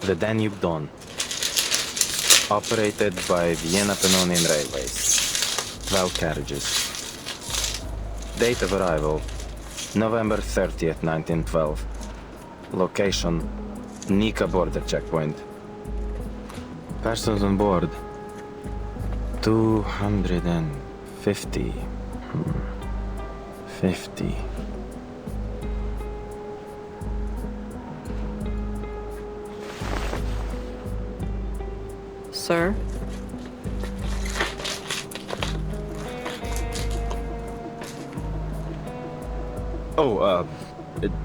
The Danube Dawn. Operated by Vienna Pannonian Railways. 12 carriages. Date of arrival, November 30th, 1912. Location, Nika border checkpoint. Persons on board, 250. 50. Sir? Oh,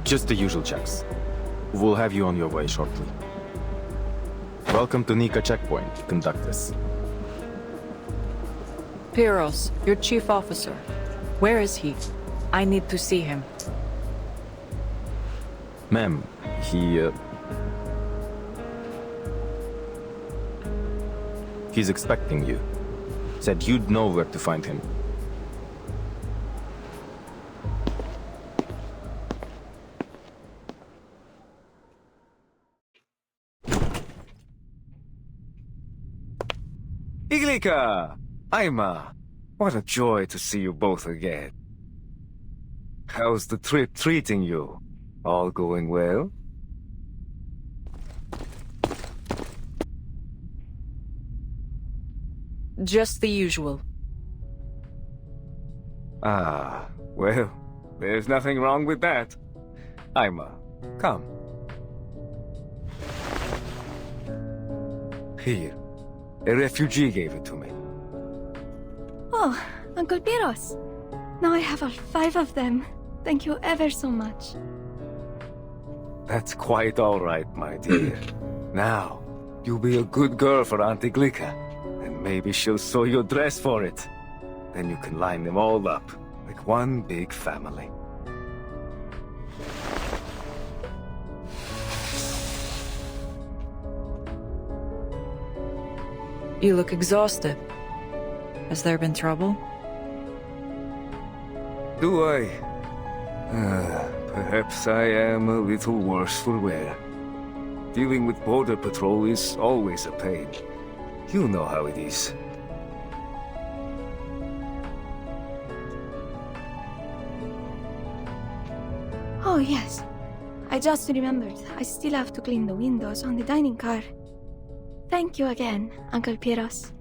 just the usual checks. We'll have you on your way shortly. Welcome to Nika checkpoint, conductors. Piros, your chief officer. Where is he? I need to see him. Ma'am, he's expecting you. Said you'd know where to find him. Iglika! Aima! What a joy to see you both again. How's the trip treating you? All going well? Just the usual. Ah, well, there's nothing wrong with that. Aima, come. Here, a refugee gave it to me. Oh, Uncle Piros. Now I have all 5 of them. Thank you ever so much. That's quite all right, my dear. Now, you be a good girl for Auntie Glika, and maybe she'll sew your dress for it. Then you can line them all up, like one big family. You look exhausted. Has there been trouble? Do I? Perhaps I am a little worse for wear. Dealing with border patrol is always a pain. You know how it is. Oh, yes. I just remembered. I still have to clean the windows on the dining car. Thank you again, Uncle Piros.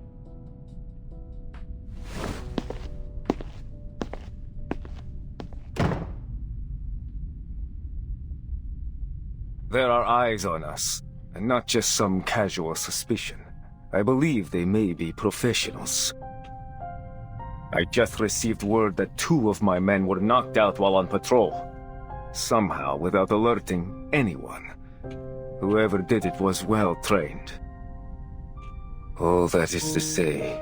There are eyes on us, and not just some casual suspicion. I believe they may be professionals. I just received word that 2 of my men were knocked out while on patrol. Somehow, without alerting anyone. Whoever did it was well trained. All that is to say,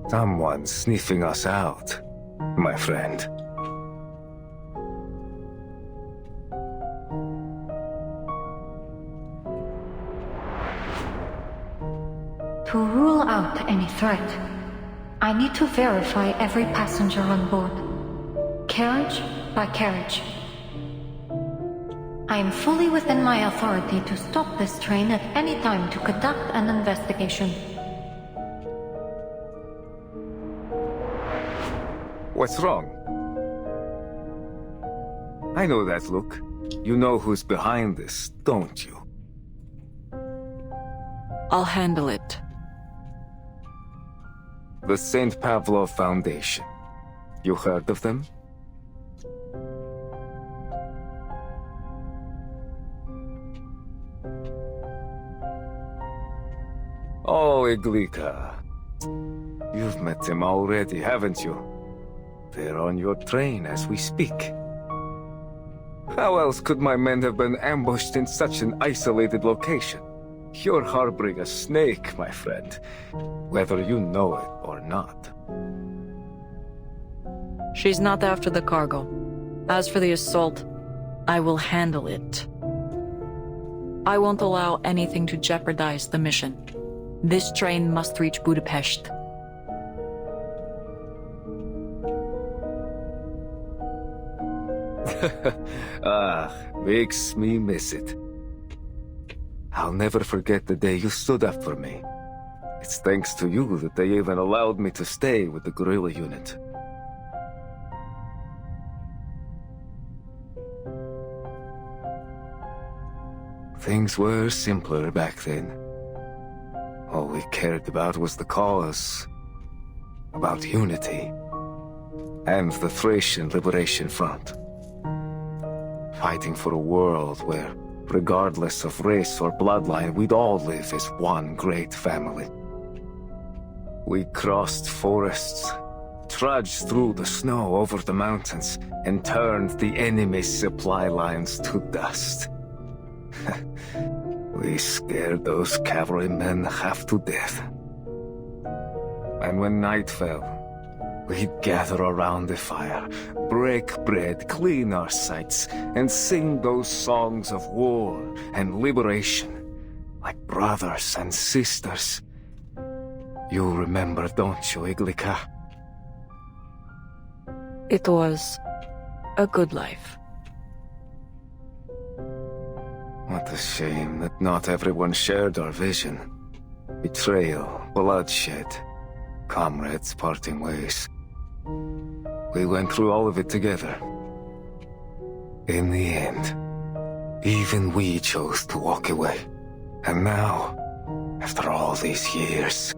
someone's sniffing us out, my friend. To rule out any threat, I need to verify every passenger on board, carriage by carriage. I am fully within my authority to stop this train at any time to conduct an investigation. What's wrong? I know that look. You know who's behind this, don't you? I'll handle it. The St. Pavlov Foundation. You heard of them? Oh, Iglika. You've met them already, haven't you? They're on your train as we speak. How else could my men have been ambushed in such an isolated location? You're harboring a snake, my friend, whether you know it or not. She's not after the cargo. As for the assault, I will handle it. I won't allow anything to jeopardize the mission. This train must reach Budapest. Makes me miss it. I'll never forget the day you stood up for me. It's thanks to you that they even allowed me to stay with the guerrilla unit. Things were simpler back then. All we cared about was the cause, about unity, and the Thracian Liberation Front. Fighting for a world where, regardless of race or bloodline, we'd all live as one great family. We crossed forests, trudged through the snow over the mountains, and turned the enemy's supply lines to dust. We scared those cavalrymen half to death. And when night fell, we'd gather around the fire, break bread, clean our sights, and sing those songs of war and liberation, like brothers and sisters. You remember, don't you, Iglika? It was a good life. What a shame that not everyone shared our vision. Betrayal, bloodshed, comrades parting ways. We went through all of it together. In the end, even we chose to walk away. And now, after all these years,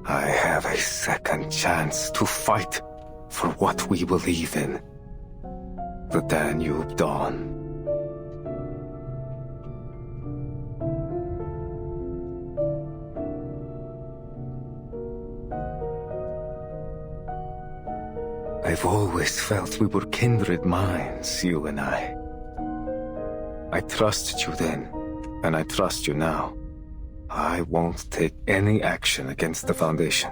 I have a second chance to fight for what we believe in. The Danube Dawn. I've always felt we were kindred minds, you and I. I trusted you then, and I trust you now. I won't take any action against the Foundation.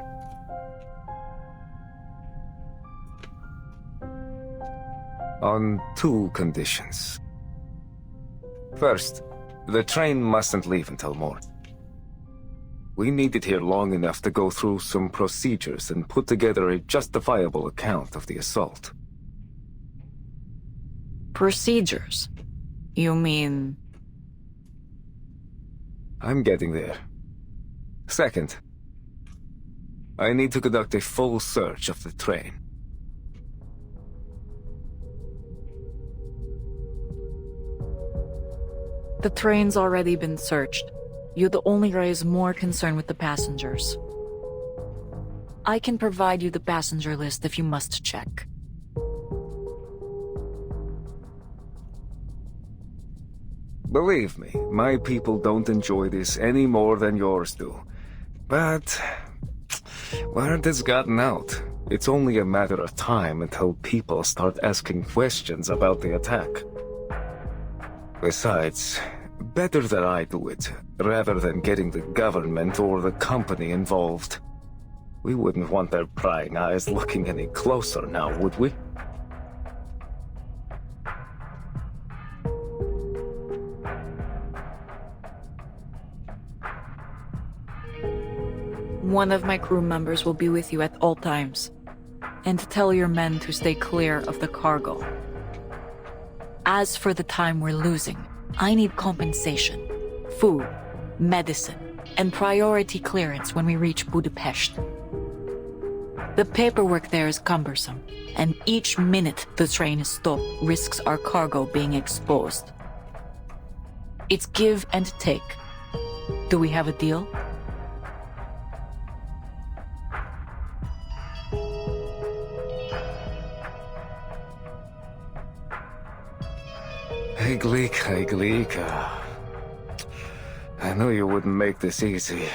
On two conditions. First, the train mustn't leave until morning. We need it here long enough to go through some procedures and put together a justifiable account of the assault. Procedures? You mean... I'm getting there. Second, I need to conduct a full search of the train. The train's already been searched. You'd only raise more concern with the passengers. I can provide you the passenger list if you must check. Believe me, my people don't enjoy this any more than yours do. But word has gotten out. It's only a matter of time until people start asking questions about the attack. Besides, better that I do it, rather than getting the government or the company involved. We wouldn't want their prying eyes looking any closer now, would we? One of my crew members will be with you at all times, and tell your men to stay clear of the cargo. As for the time we're losing, I need compensation, food, medicine, and priority clearance when we reach Budapest. The paperwork there is cumbersome, and each minute the train is stopped risks our cargo being exposed. It's give and take. Do we have a deal? Iglika. I knew you wouldn't make this easy.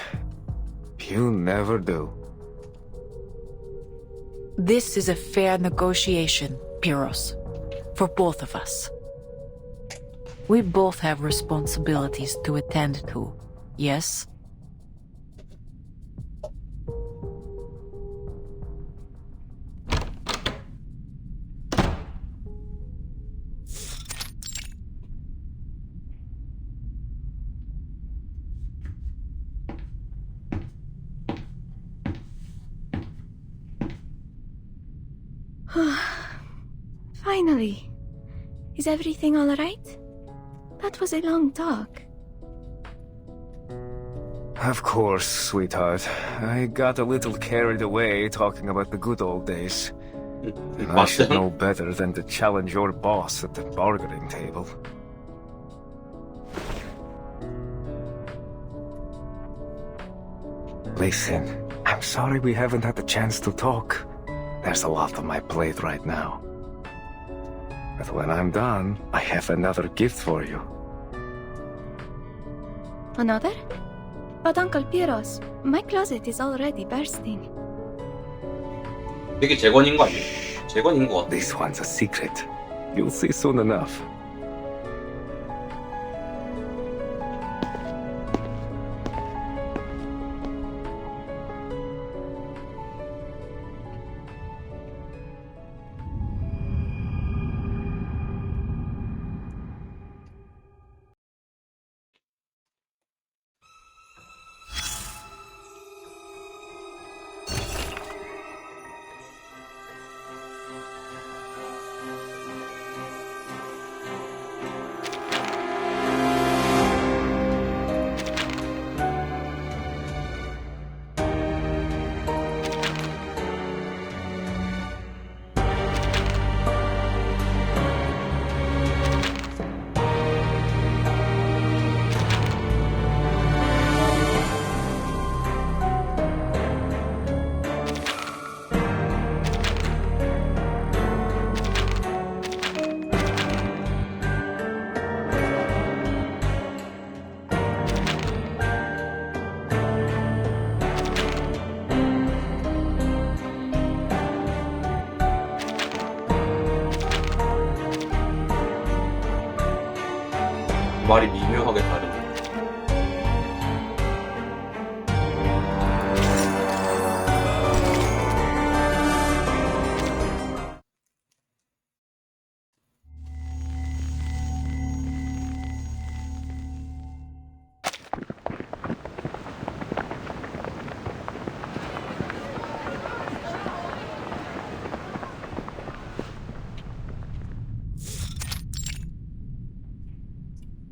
You never do. This is a fair negotiation, Pyros, for both of us. We both have responsibilities to attend to, yes? Finally. Is everything all right? That was a long talk. Of course, sweetheart. I got a little carried away talking about the good old days. I should know better than to challenge your boss at the bargaining table. Listen, I'm sorry we haven't had the chance to talk. There's a lot on my plate right now. But when I'm done, I have another gift for you. Another? But Uncle Piros, my closet is already bursting. 되게 재건인 거 아니에요? 재건인 거 같아. This one's a secret. You'll see soon enough. 말이 미묘하게 다르네.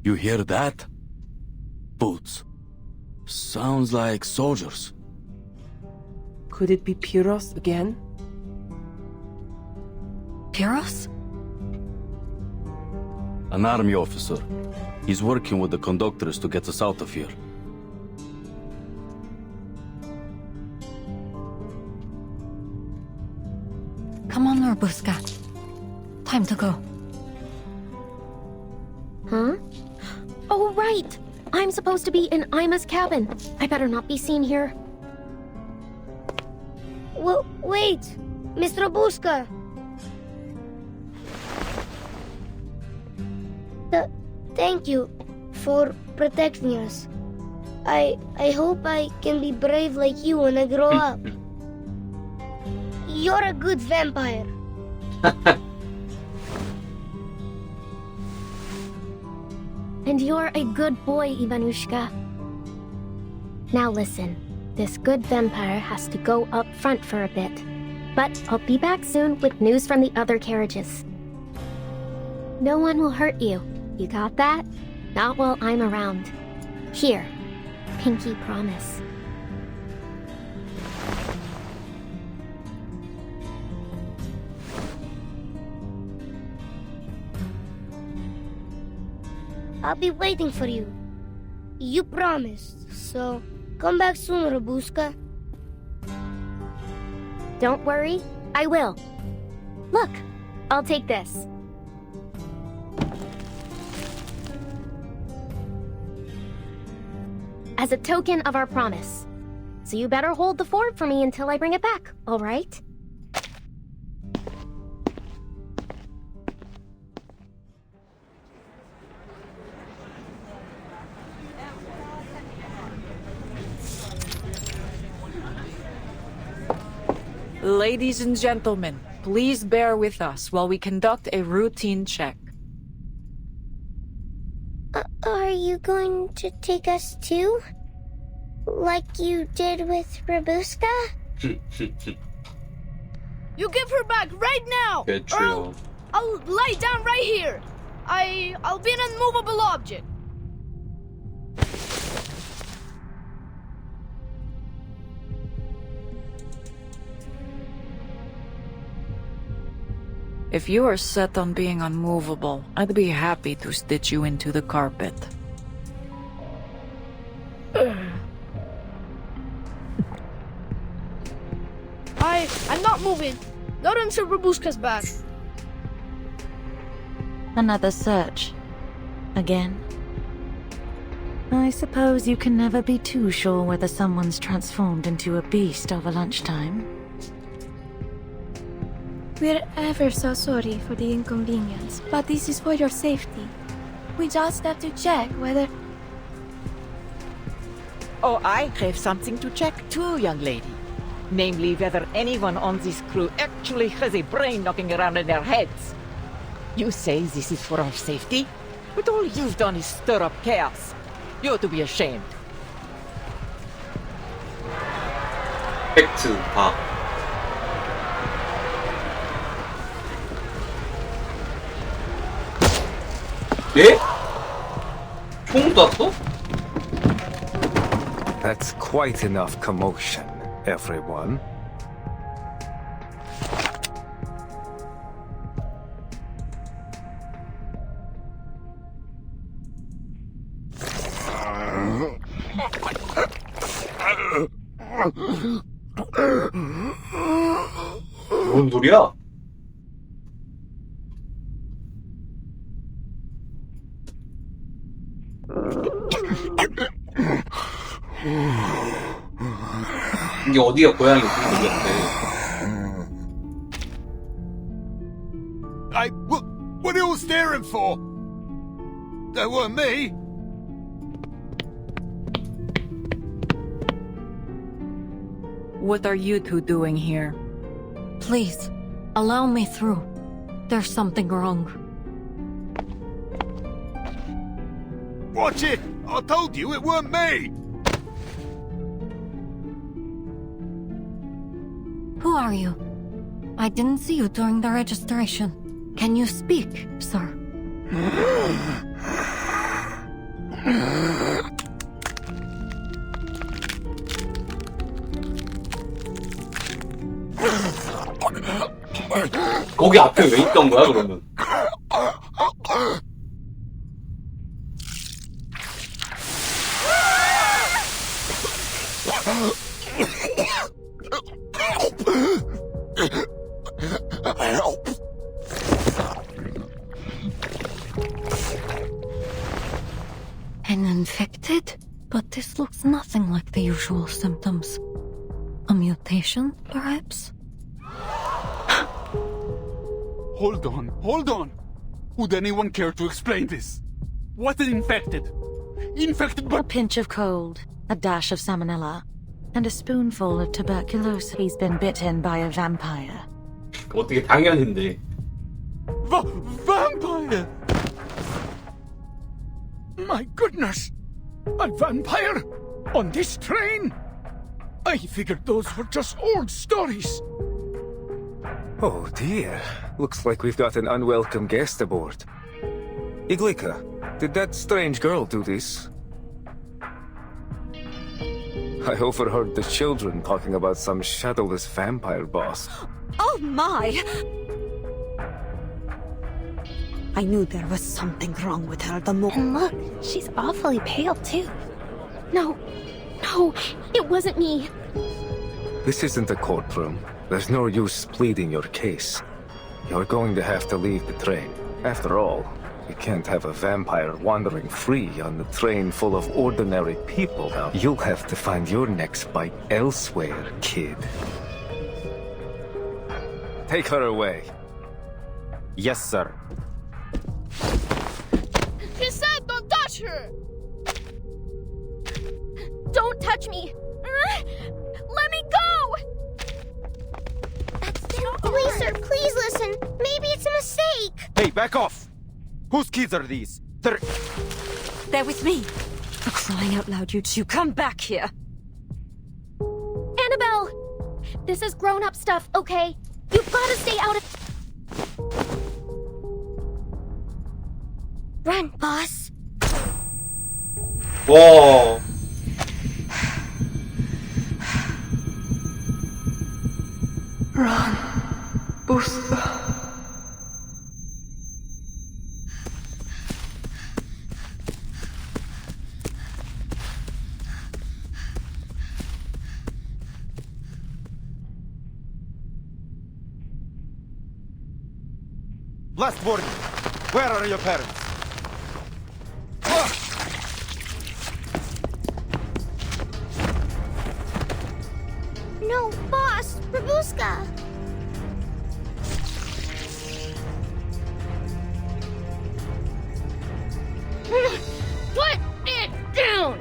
You hear that? Boots. Sounds like soldiers. Could it be Piros again? Piros? An army officer. He's working with the conductors to get us out of here. Come on, Robuska. Time to go. Huh? Oh, right! I'm supposed to be in Ima's cabin. I better not be seen here. Well, wait! Mr. Robuska! Thank you for protecting us. I hope I can be brave like you when I grow up. You're a good vampire. And you're a good boy, Ivanushka. Now listen, this good vampire has to go up front for a bit. But I'll be back soon with news from the other carriages. No one will hurt you. You got that? Not while I'm around. Here, pinky promise. I'll be waiting for you. You promised, so come back soon, Robuska. Don't worry, I will. Look, I'll take this. As a token of our promise. So you better hold the fort for me until I bring it back, all right? Ladies and gentlemen, please bear with us while we conduct a routine check. Are you going to take us too? Like you did with Robuska? You give her back right now! Good or trio. I'll lie down right here. I'll be an unmovable object. If you are set on being unmovable, I'd be happy to stitch you into the carpet. I'm not moving. Not until Babushka's back. Another search. Again. I suppose you can never be too sure whether someone's transformed into a beast over lunchtime. We're ever so sorry for the inconvenience, but this is for your safety. We just have to check whether... Oh, I have something to check too, young lady. Namely, whether anyone on this crew actually has a brain knocking around in their heads. You say this is for our safety, but all you've done is stir up chaos. You ought to be ashamed. 팩트 다. 예? 총 쐈어? That's quite enough commotion, everyone. 뭔 소리야? 이게 어디가 고양이 소리였대? What are you all staring for? That weren't me. What are you two doing here? Please, allow me through. There's something wrong. Watch it! I told you it weren't me! Who are you? I didn't see you during the registration. Can you speak, sir? 거기 앞에 왜 있던 거야, 그러면? An infected? But this looks nothing like the usual symptoms. A mutation, perhaps? Hold on. Would anyone care to explain this? What is infected? Infected by... A pinch of cold, a dash of salmonella, and a spoonful of tuberculosis. He's been bitten by a vampire. 어떻게 당연인데. Vampire! My goodness! A vampire? On this train? I figured those were just old stories. Oh dear. Looks like we've got an unwelcome guest aboard. Iglika, did that strange girl do this? I overheard the children talking about some shadowless vampire boss. Oh my! I knew there was something wrong with her the moment. And look, she's awfully pale too. No, it wasn't me. This isn't a courtroom. There's no use pleading your case. You're going to have to leave the train. After all, you can't have a vampire wandering free on the train full of ordinary people. Now, you'll have to find your next bite elsewhere, kid. Take her away. Yes, sir. He said don't touch her! Don't touch me! Let me go! Please, sir, please listen. Maybe it's a mistake. Hey, back off! Whose keys are these? They're with me. For crying out loud, you two, come back here. Annabelle! This is grown-up stuff, okay? You've gotta stay out of... Run, boss. 와. Run, Buska. Last warning. Where are your parents? No, boss! Babushka! Put it down!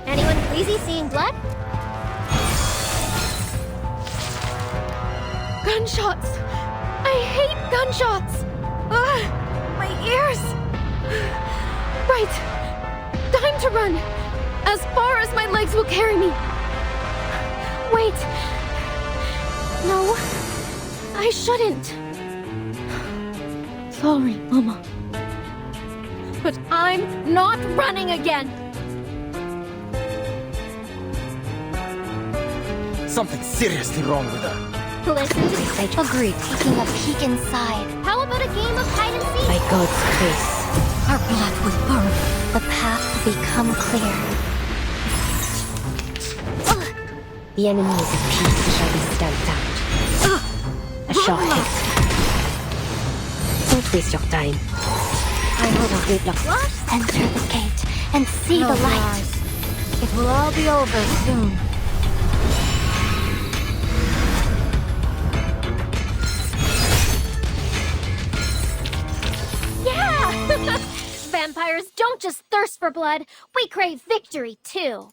Anyone queasy seeing blood? Gunshots! I hate gunshots! Ah, my ears! Right. Time to run. As far as my legs will carry me. Wait. No. I shouldn't. Sorry, Mama. But I'm not running again. Something's seriously wrong with her. Listen, I agreed. Taking a peek inside. How about a game of hide and seek? By God's grace, our blood will burn. The path will become clear. The enemies of peace shall be stamped out. A shot hit. Don't waste your time. I know the great luck. Enter the gate and see the light. It will all be over soon. Yeah! Vampires don't just thirst for blood, we crave victory too.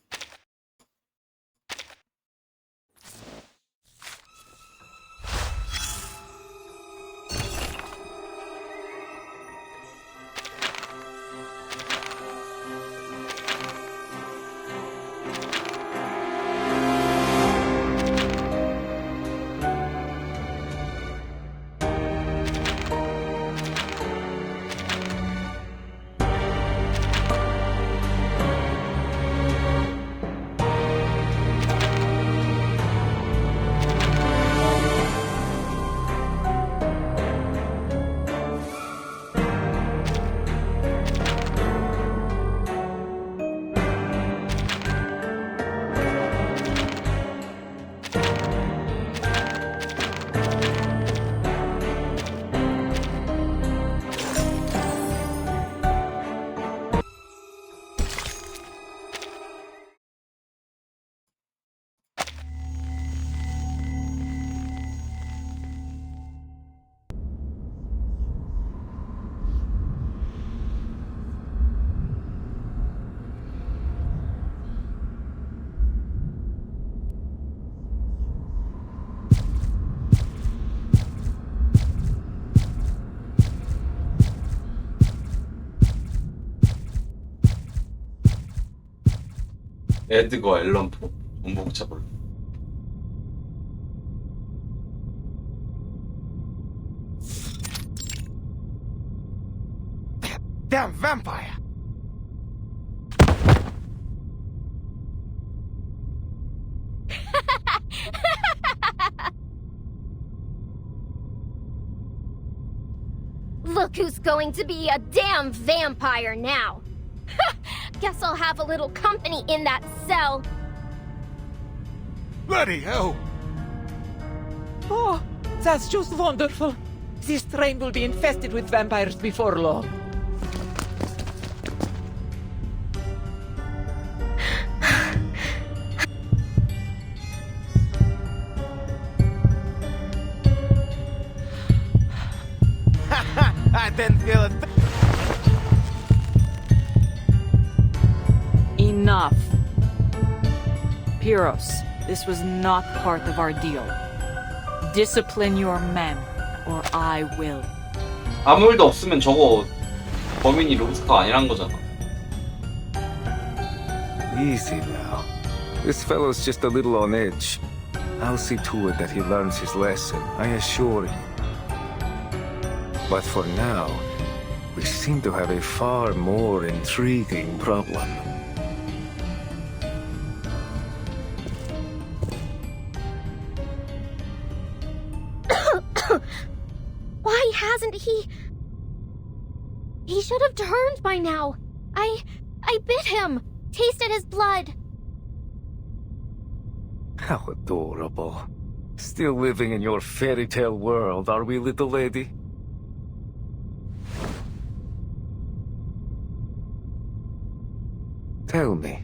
에드거 앨런 포 정복 잡을. Damn vampire! Look who's going to be a damn vampire now. Guess I'll have a little company in that cell. Bloody hell! Oh, that's just wonderful. This train will be infested with vampires before long. I didn't feel it. Enough. Pyros, this was not part of our deal. Discipline your men, or I will. 아무 일도 없으면 저거 범인이 로스카 아니란 거잖아. Easy now. This fellow's just a little on edge. I'll see to it that he learns his lesson, I assure you. But for now, we seem to have a far more intriguing problem. Why hasn't he? He should have turned by now. I bit him, tasted his blood. How adorable. Still living in your fairy tale world, are we, little lady? Tell me,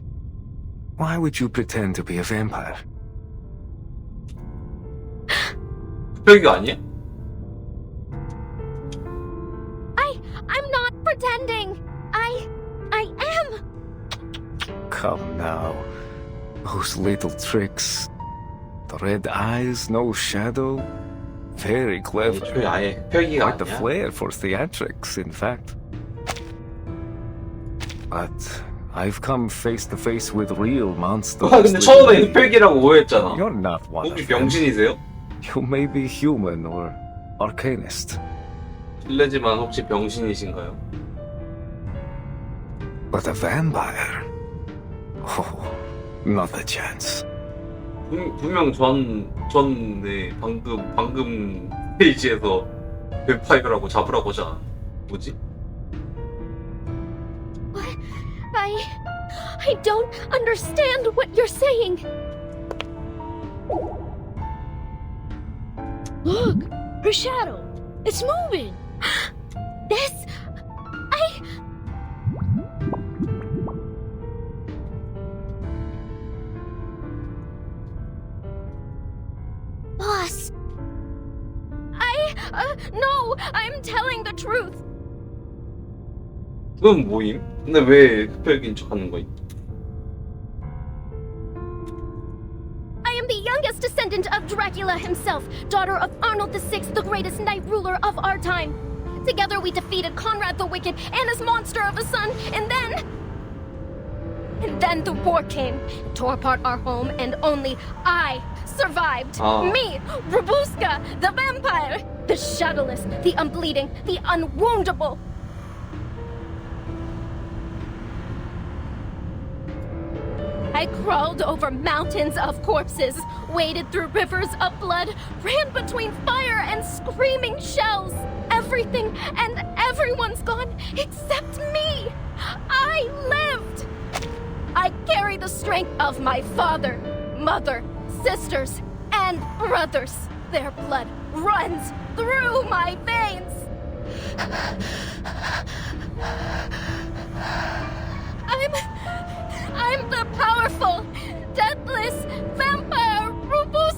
why would you pretend to be a vampire? 흑백이 아니야? I'm not pretending. I am. Come now. Those little tricks. The red eyes, no shadow. Very clever. 아예 흑백이가 Quite the 아니야. flair for theatrics, in fact. But I've come face to face with real monsters. 와, 근데 처음에 흑백이라고 오해했잖아. You're not one 혹시 of them. 병신이세요? You may be human or arcanist. 실례지만 혹시 병신이신가요? But a vampire? Oh, not a chance. 분명 네, 방금 페이지에서 뱀파이어라고 잡으라고 하잖아. 뭐지? I don't understand what you're saying. Look, her shadow. It's moving. This... Boss. No, I'm telling the truth. 그건 뭐임? 근데 왜 흑백인 척하는 거임? I am the youngest descendant of Dracula himself, daughter of Arnold VI, the greatest knight ruler of our time. Together we defeated Conrad the Wicked and his monster of a son, and then the war came, tore apart our home, and only I survived. Me, Rabuska, the vampire, the shadowless, the unbleeding, the unwoundable. I crawled over mountains of corpses, waded through rivers of blood, ran between fire and screaming shells. Everything and everyone's gone except me. I lived. I carry the strength of my father, mother, sisters, and brothers. Their blood runs through my veins. I'm the powerful, deathless vampire Rufus.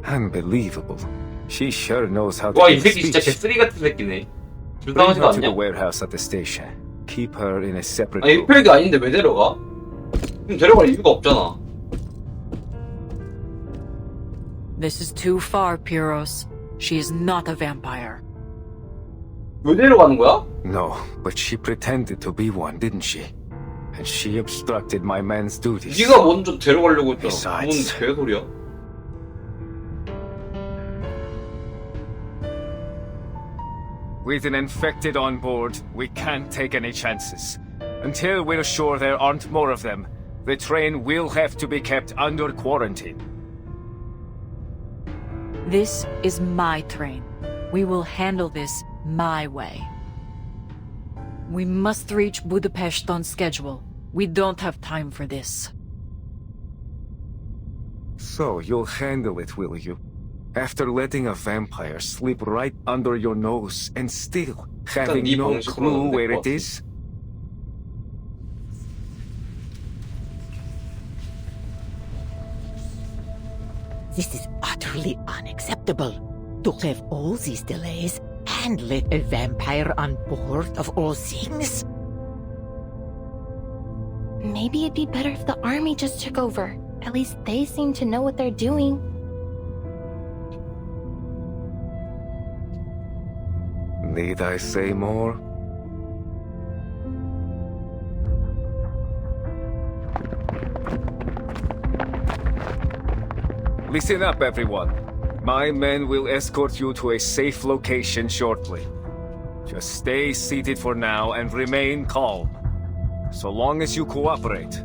Unbelievable. She sure knows how to 와, 이 give 새끼 진짜 speech. 개쓰리 같은 새끼네. Bring 불쌍하지도 her to the 않냐? warehouse at the station. Keep her in a separate 아니, room. 흑백이 아닌데 왜 데려가? 그럼 데려갈 이유가 없잖아. This is too far, Pyros. She is not a vampire. 왜 데려가는 거야? No, but she pretended to be one, didn't she? And she obstructed my man's duties. 네가 먼저 데려가려고 했잖아. 뭔 Besides, 개소리야? with an infected on board, we can't take any chances. Until we're sure there aren't more of them, the train will have to be kept under quarantine. This is my train. We will handle this my way. We must reach Budapest on schedule. We don't have time for this. So you'll handle it, will you? After letting a vampire slip right under your nose and still having 네 no 방식으로는 clue 될 where 것 it 같아. is? This is utterly unacceptable. To have all these delays and let a vampire on board of all things? Maybe it'd be better if the army just took over. At least they seem to know what they're doing. Need I say more? Listen up, everyone. My men will escort you to a safe location shortly. Just stay seated for now and remain calm. So long as you cooperate,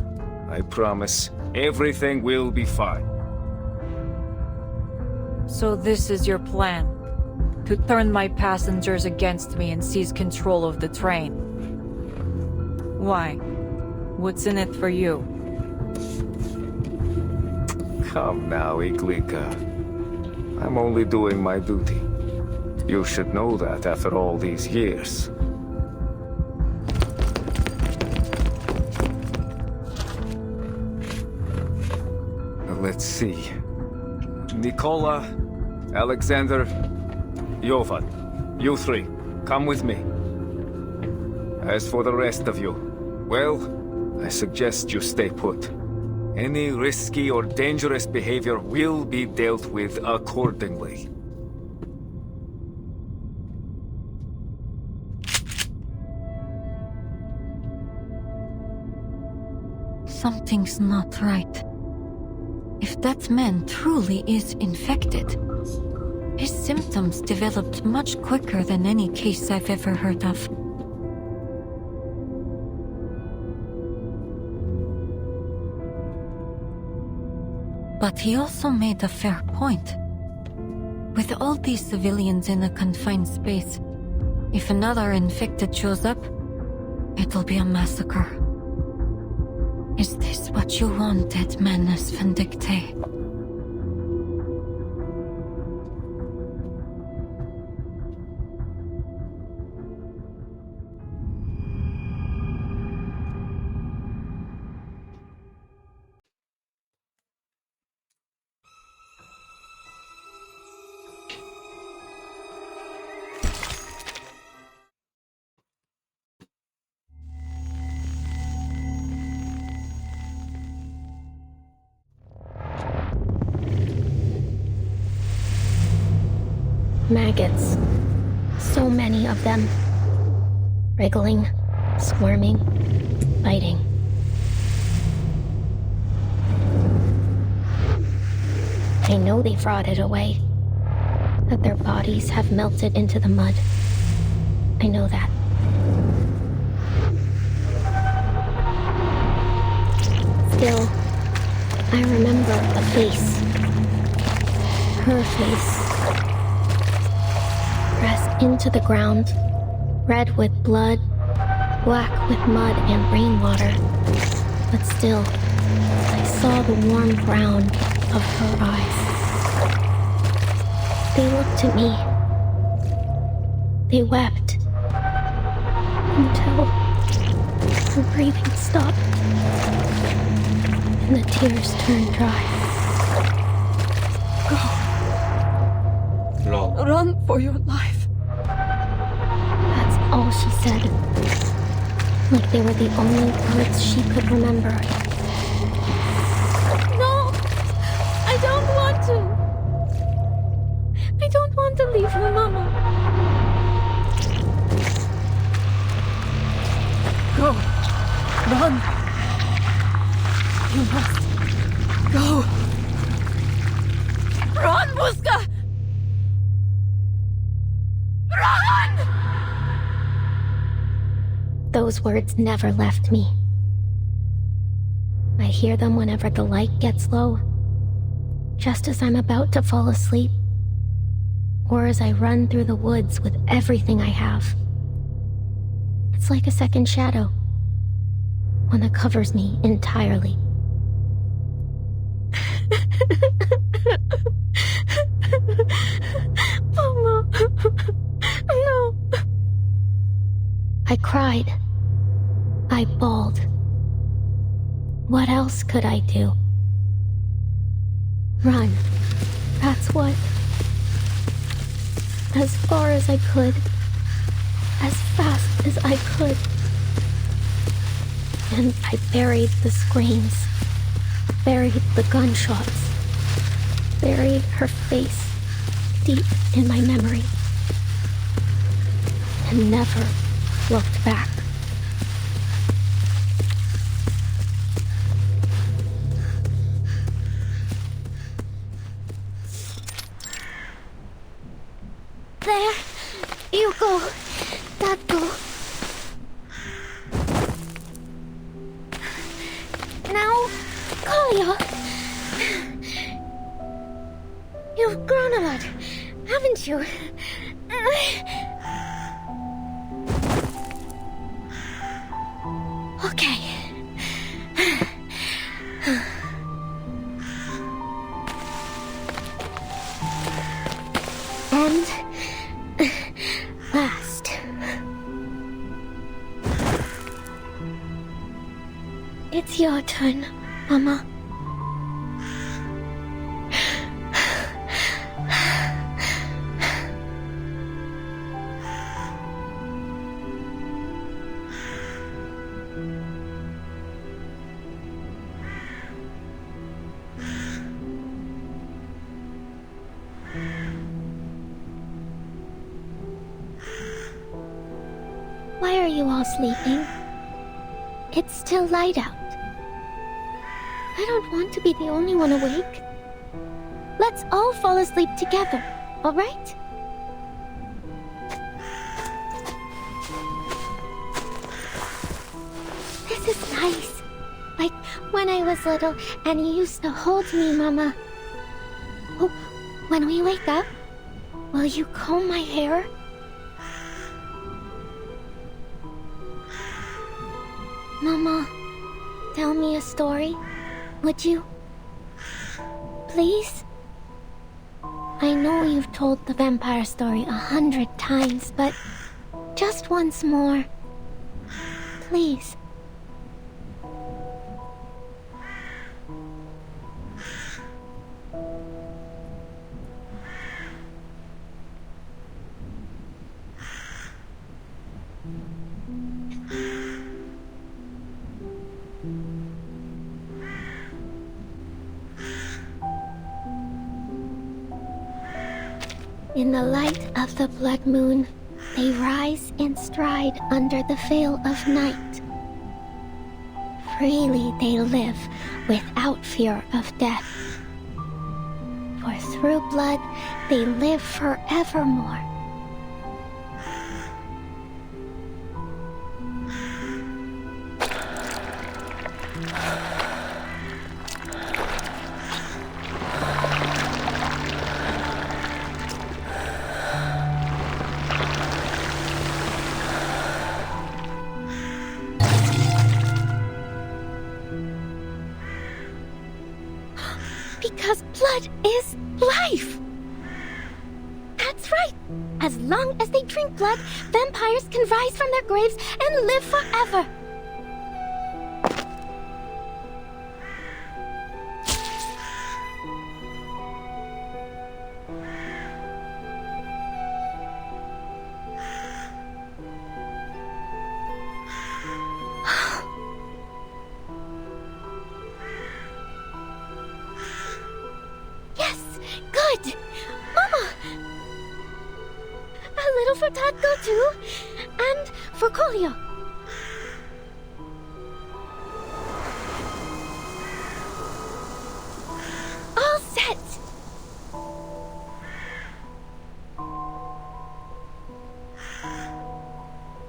I promise everything will be fine. So this is your plan? To turn my passengers against me and seize control of the train? Why? What's in it for you? Come now, Iglika. I'm only doing my duty. You should know that after all these years. Let's see. Nikola, Alexander, Jovan, you three, come with me. As for the rest of you, well, I suggest you stay put. Any risky or dangerous behavior will be dealt with accordingly. Something's not right. If that man truly is infected, his symptoms developed much quicker than any case I've ever heard of. But he also made a fair point. With all these civilians in a confined space, if another infected shows up, it'll be a massacre. Is this what you wanted, Manus Vindicte? Maggots. So many of them. Wriggling, squirming, biting. I know they've rotted away. That their bodies have melted into the mud. I know that. Still, I remember a face. Her face. Pressed into the ground, red with blood, black with mud and rainwater. But still, I saw the warm brown of her eyes. They looked at me. They wept. Until her breathing stopped. And the tears turned dry. Go. Run for your life. That's all she said. Like they were the only words she could remember. No! I don't want to! I don't want to leave you, Mama. Go. Run. You must go. Run, Muska! Run! Those words never left me. I hear them whenever the light gets low, just as I'm about to fall asleep, or as I run through the woods with everything I have. It's like a second shadow, one that covers me entirely. Mama, no. I cried. I bawled. What else could I do? Run. That's what. As far as I could. As fast as I could. And I buried the screams. Buried the gunshots. Buried her face deep in my memory. And never looked back. There you go. Coolio. You've grown a lot, haven't you? Okay. And last. It's your turn, Mama. Why are you all sleeping? It's still light out. I don't want to be the only one awake. Let's all fall asleep together, all right? This is nice. Like when I was little and you used to hold me, Mama. Oh, when we wake up, will you comb my hair? Mama, tell me a story, would you? Please? I know you've told the vampire story 100 times, but just once more. Please. In the light of the blood moon, they rise in stride under the veil of night. Freely they live without fear of death. For through blood they live forevermore. Because blood is life! That's right! As long as they drink blood, vampires can rise from their graves and live forever! Good! Mama! A little for Tadko too, and for Coolio. All set!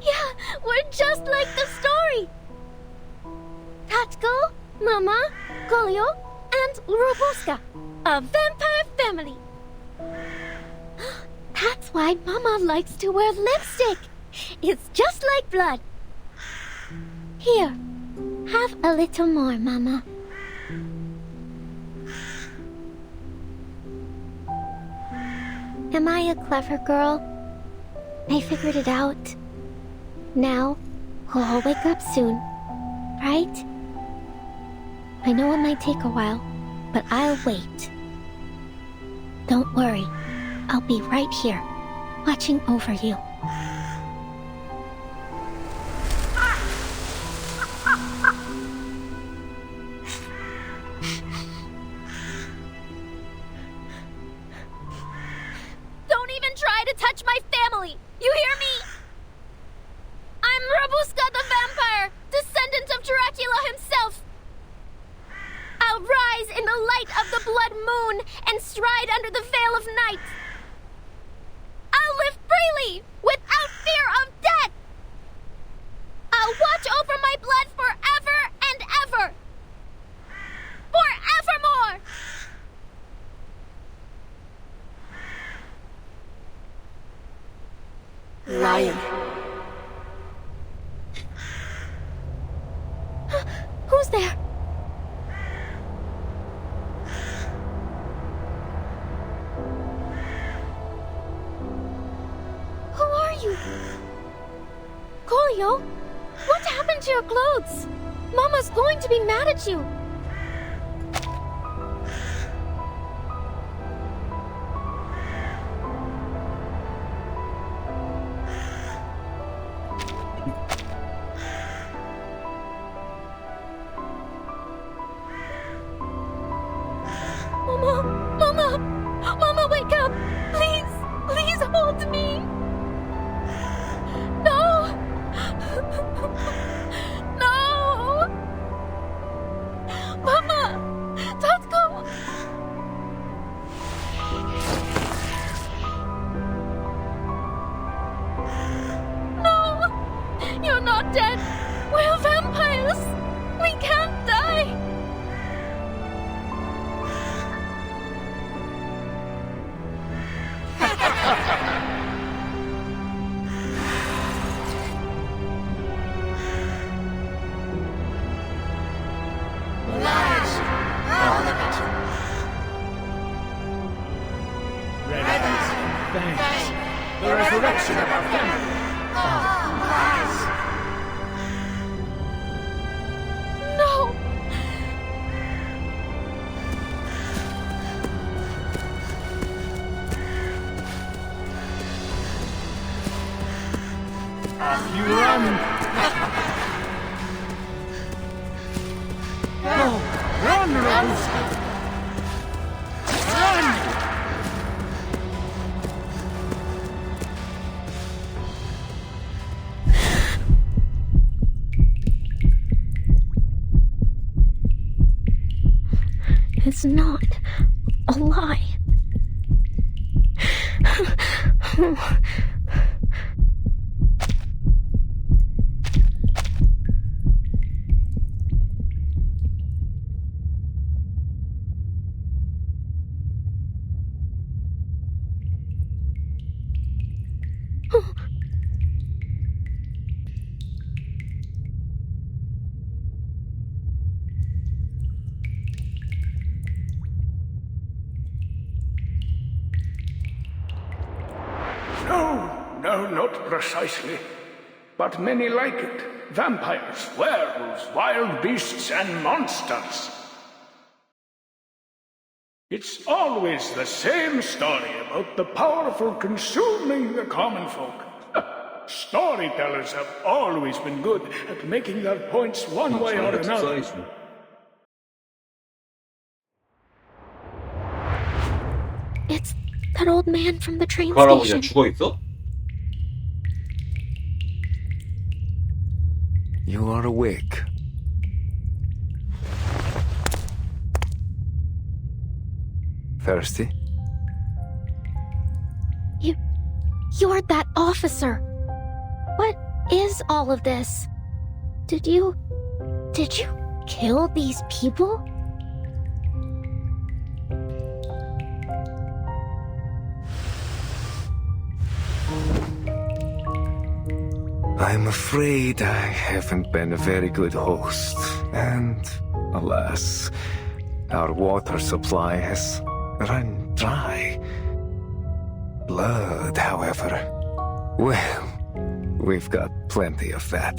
Yeah, we're just like the story! Tadko, Mama, Coolio, and Robuska. A vampire family! That's why Mama likes to wear lipstick. It's just like blood. Here, have a little more, Mama. Am I a clever girl? I figured it out. Now, we'll all wake up soon, right? I know it might take a while, but I'll wait. Don't worry, I'll be right here, watching over you. Don't even try to touch my family! You hear me? I'm Robuska the vampire, descendant of Dracula himself! I'll rise in the light of the blood moon and stride under the veil of night. I'll live freely, without Who's there? Who are you? Coolio, what happened to your clothes? Mama's going to be mad at you. Mama, wake up! Please hold me! No! No! Mama! Tatko! No! You're not dead! We're vampires! We can't die! Thanks. The resurrection of our family. No! Off you run! No! Run, Robusta! Run! It's not a lie. No, not precisely. But many like it. Vampires, werewolves, wild beasts, and monsters. It's always the same story about the powerful consuming the common folk. Storytellers have always been good at making their points one way or another. It's that old man from the train 그 할아버지가 station. 죽어있어? You are awake. Thirsty? You're that officer. What is all of this? Did you kill these people? I'm afraid I haven't been a very good host, and alas, our water supply has run dry. Blood, however, well, we've got plenty of that.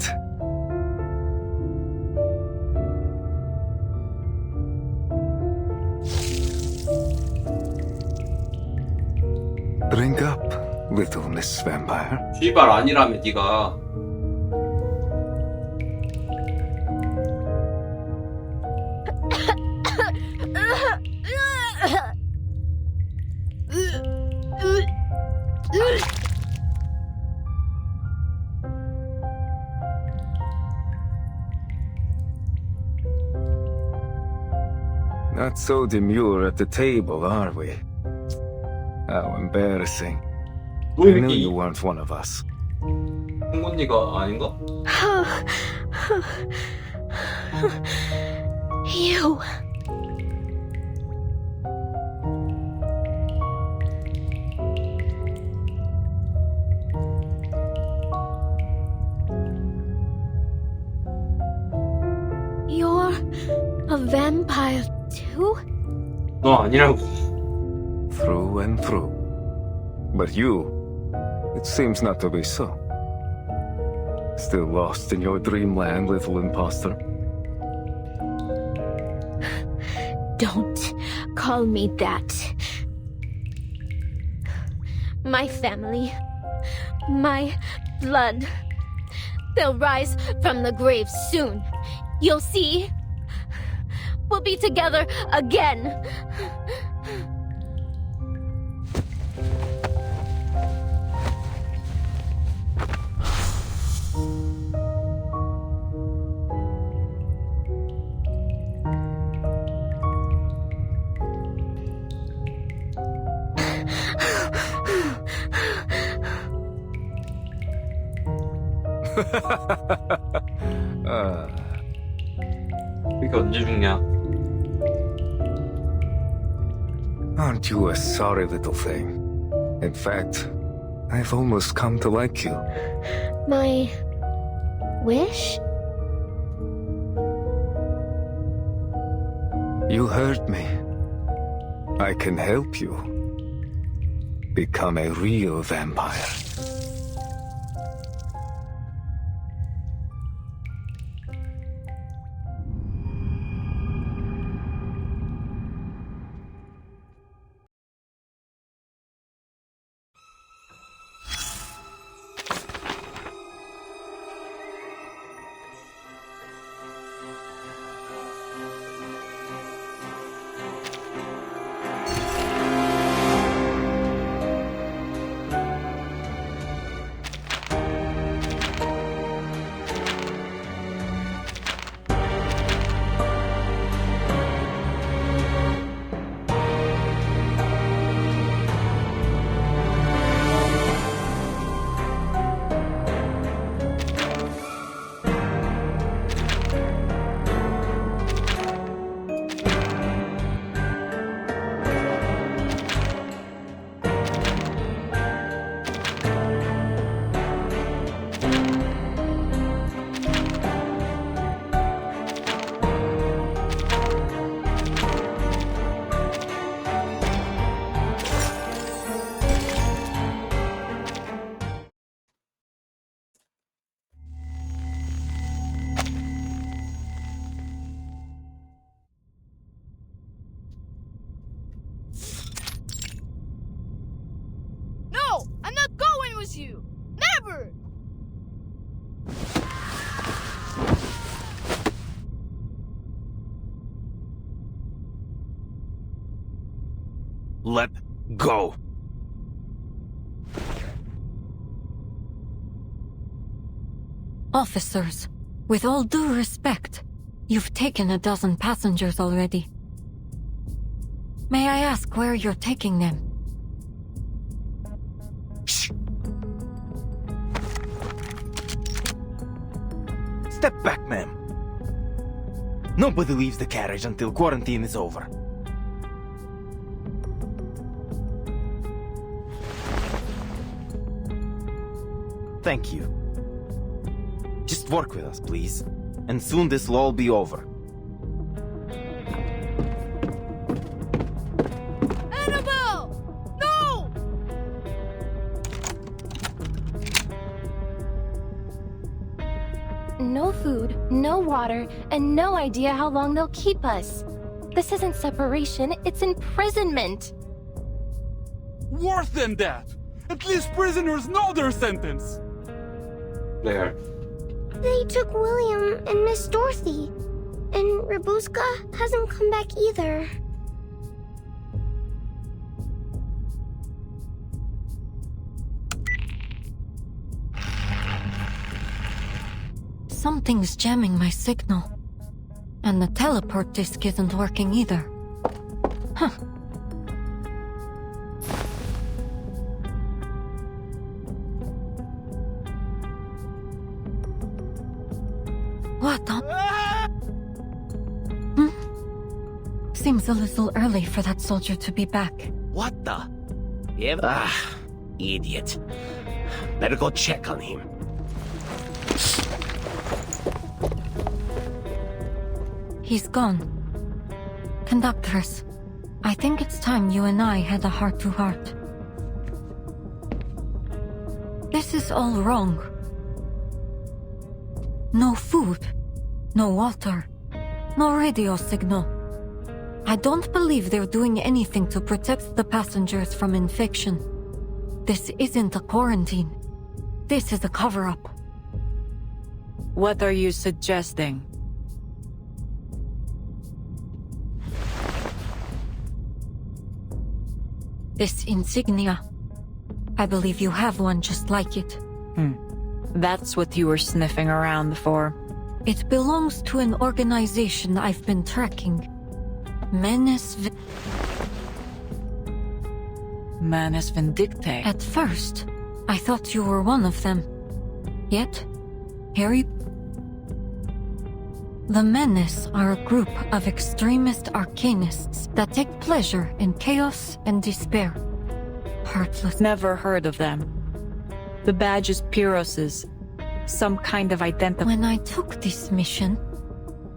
Drink up, little Miss Vampire. 씨발 아니라며 네가. Not so demure at the table, are we? How embarrassing. I knew you weren't one of us. 홍군이가 아닌가? You. You're a vampire too? 너 아니라고. Through and through. But you, it seems not to be so. Still lost in your dreamland, little imposter. Don't call me that. My family, my blood, they'll rise from the grave soon. You'll see. We'll be together again. 이게 언제 죽냐? Aren't you a sorry little thing? In fact, I've almost come to like you. My wish? You heard me. I can help you become a real vampire. You! Never! Let go. Officers, with all due respect, you've taken a dozen passengers already. May I ask where you're taking them? Shh. Step back, ma'am. Nobody leaves the carriage until quarantine is over. Thank you. Just work with us, please. And soon this will all be over. Annabelle! No! No food, no water, and no idea how long they'll keep us. This isn't separation, it's imprisonment. Worse than that! At least prisoners know their sentence! There. They took William and Miss Dorothy. And Rabuska hasn't come back either. Something's jamming my signal. And the teleport disc isn't working either. Huh. What the? Seems a little early for that soldier to be back. What the? Idiot. Better go check on him. He's gone. Conductress, I think it's time you and I had a heart-to-heart. This is all wrong. No food, no water, no radio signal. I don't believe they're doing anything to protect the passengers from infection. This isn't a quarantine. This is a cover-up. What are you suggesting? This insignia. I believe you have one just like it. That's what you were sniffing around for. It belongs to an organization I've been tracking. Manus Vindictae. At first, I thought you were one of them. Yet, here you... The Menace are a group of extremist arcanists that take pleasure in chaos and despair. Heartless. Never heard of them. The badge is Pyrrhus's. Some kind of identity. When I took this mission,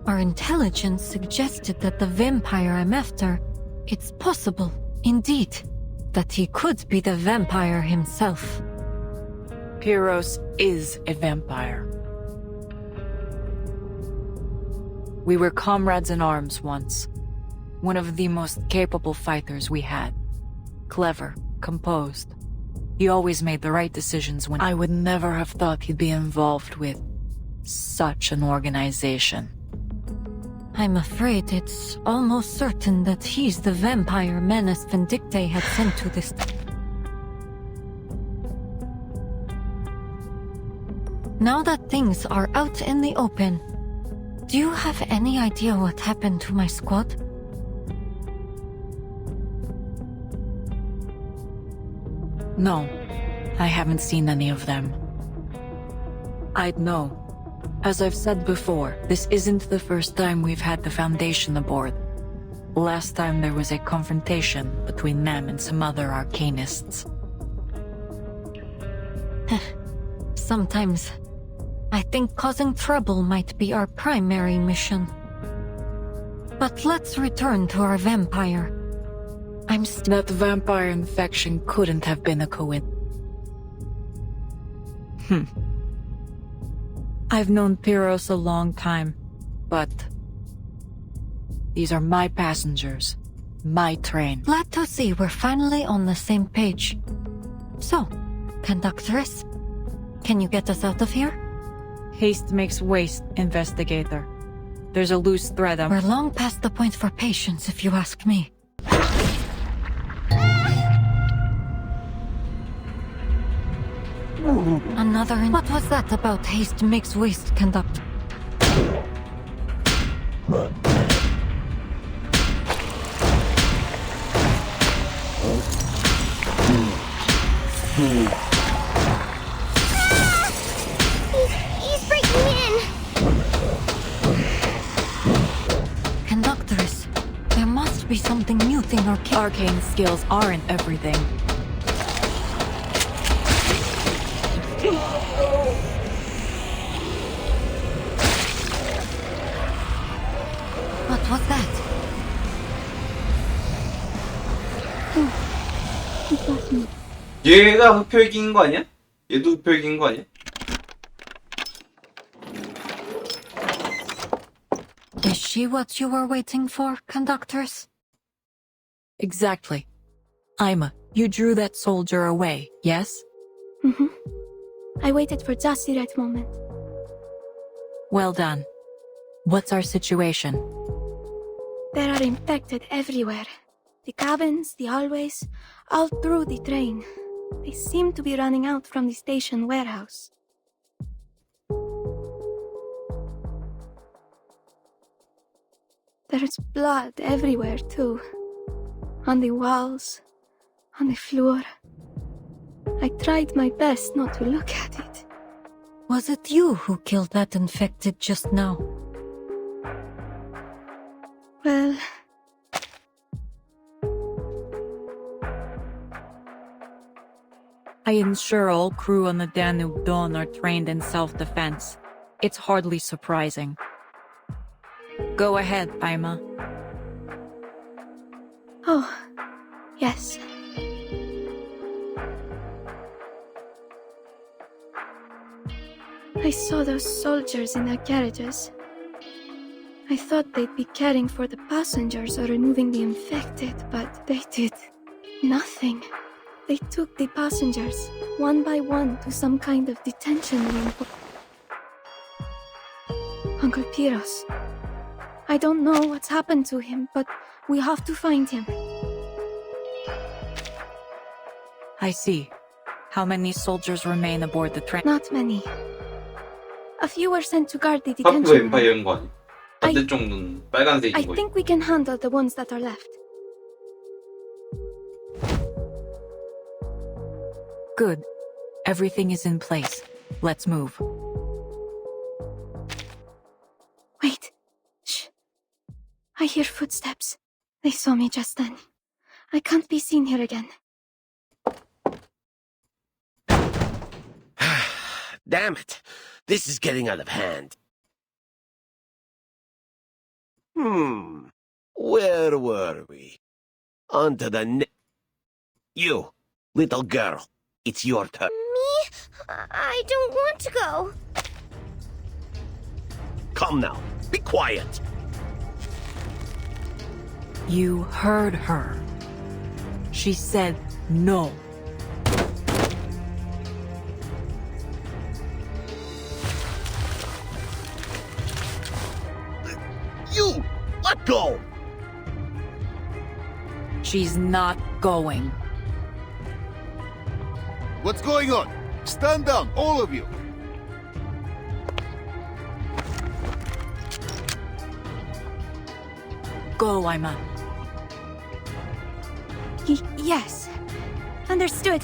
our intelligence suggested that the vampire I'm after, it's possible, indeed, that he could be the vampire himself. Pyrrhus is a vampire. We were comrades in arms once. One of the most capable fighters we had. Clever, composed. He always made the right decisions when I would never have thought he'd be involved with such an organization. I'm afraid it's almost certain that he's the vampire Manus Vindictae had sent to this... Now that things are out in the open, do you have any idea what happened to my squad? No, I haven't seen any of them. I'd know. As I've said before, this isn't the first time we've had the Foundation aboard. Last time there was a confrontation between them and some other arcanists. Sometimes, I think causing trouble might be our primary mission. But let's return to our vampire. That vampire infection couldn't have been a coincidence. I've known Pyrrhus a long time, but these are my passengers, my train. Glad to see we're finally on the same page. So, Conductress, can you get us out of here? Haste makes waste, Investigator. There's a loose thread. We're long past the point for patience, if you ask me. Another... What was that about haste makes waste, Conduct? He's breaking in! Conductress, there must be something muting our... Arcane skills aren't everything. What was that? 얘가 흡혈귀인 거 아니야? 얘도 흡혈귀인 거 아니야? Is she what you were waiting for, Conductress? Exactly. Ima, you drew that soldier away, yes? I waited for just the right moment. Well done. What's our situation? There are infected everywhere. The cabins, the hallways, all through the train. They seem to be running out from the station warehouse. There's blood everywhere, too. On the walls, on the floor. I tried my best not to look at it. Was it you who killed that infected just now? Well... I ensure all crew on the Danube Dawn are trained in self-defense. It's hardly surprising. Go ahead, Aima. Oh, yes. I saw those soldiers in their carriages. I thought they'd be caring for the passengers or removing the infected, but they did nothing. They took the passengers, one by one, to some kind of detention room. Uncle Piros. I don't know what's happened to him, but we have to find him. I see. How many soldiers remain aboard the train? Not many. A few were sent to guard the 학교 detention room. 엠파이어인 거 아니야? 반대쪽 눈 빨간색인 I 거. think we can handle the ones that are left. Good. Everything is in place. Let's move. Wait. Shh. I hear footsteps. They saw me just then. I can't be seen here again. Damn it. This is getting out of hand. Where were we? On to the You, little girl. It's your turn. Me? I don't want to go. Come now. Be quiet. You heard her. She said no. You! Let go! She's not going. What's going on? Stand down, all of you. Go, Aima. Yes. Understood.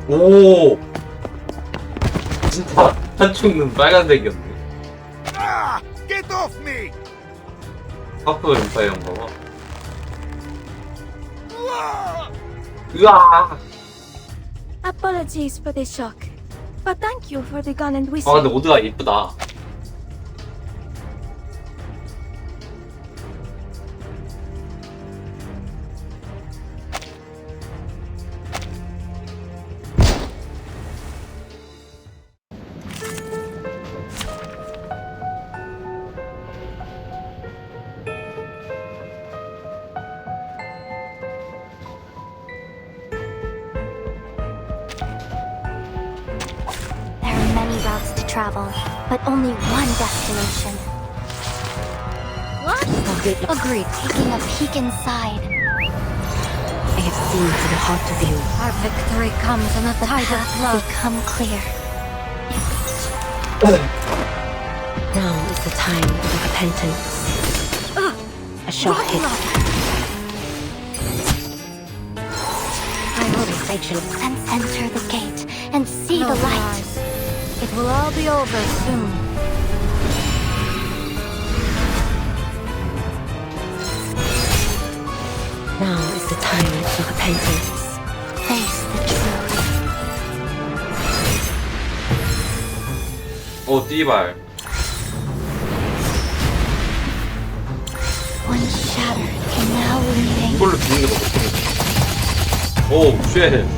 오! 진짜 한쪽 눈 빨간색이었네. Ah! Get off me! 학교 엠파이어인가 봐. 으아! Apologies for the shock. But thank you for the gun and 아 whistle. 근데 오드가 이쁘다. There are many routes to travel, but only one destination. What? Agreed. Taking a peek inside. I have seen to the heart of you. Our victory comes in a tide of blood. Become clear. Now is the time of repentance. A sharp hit. I will be vigilant and enter the gate and see the light. It will all be over soon. Now is the time for repentance. Face the truth. 오 띠발. One shattered can now remain. 이걸로 죽는 게 더 좋겠네. 오 쉣.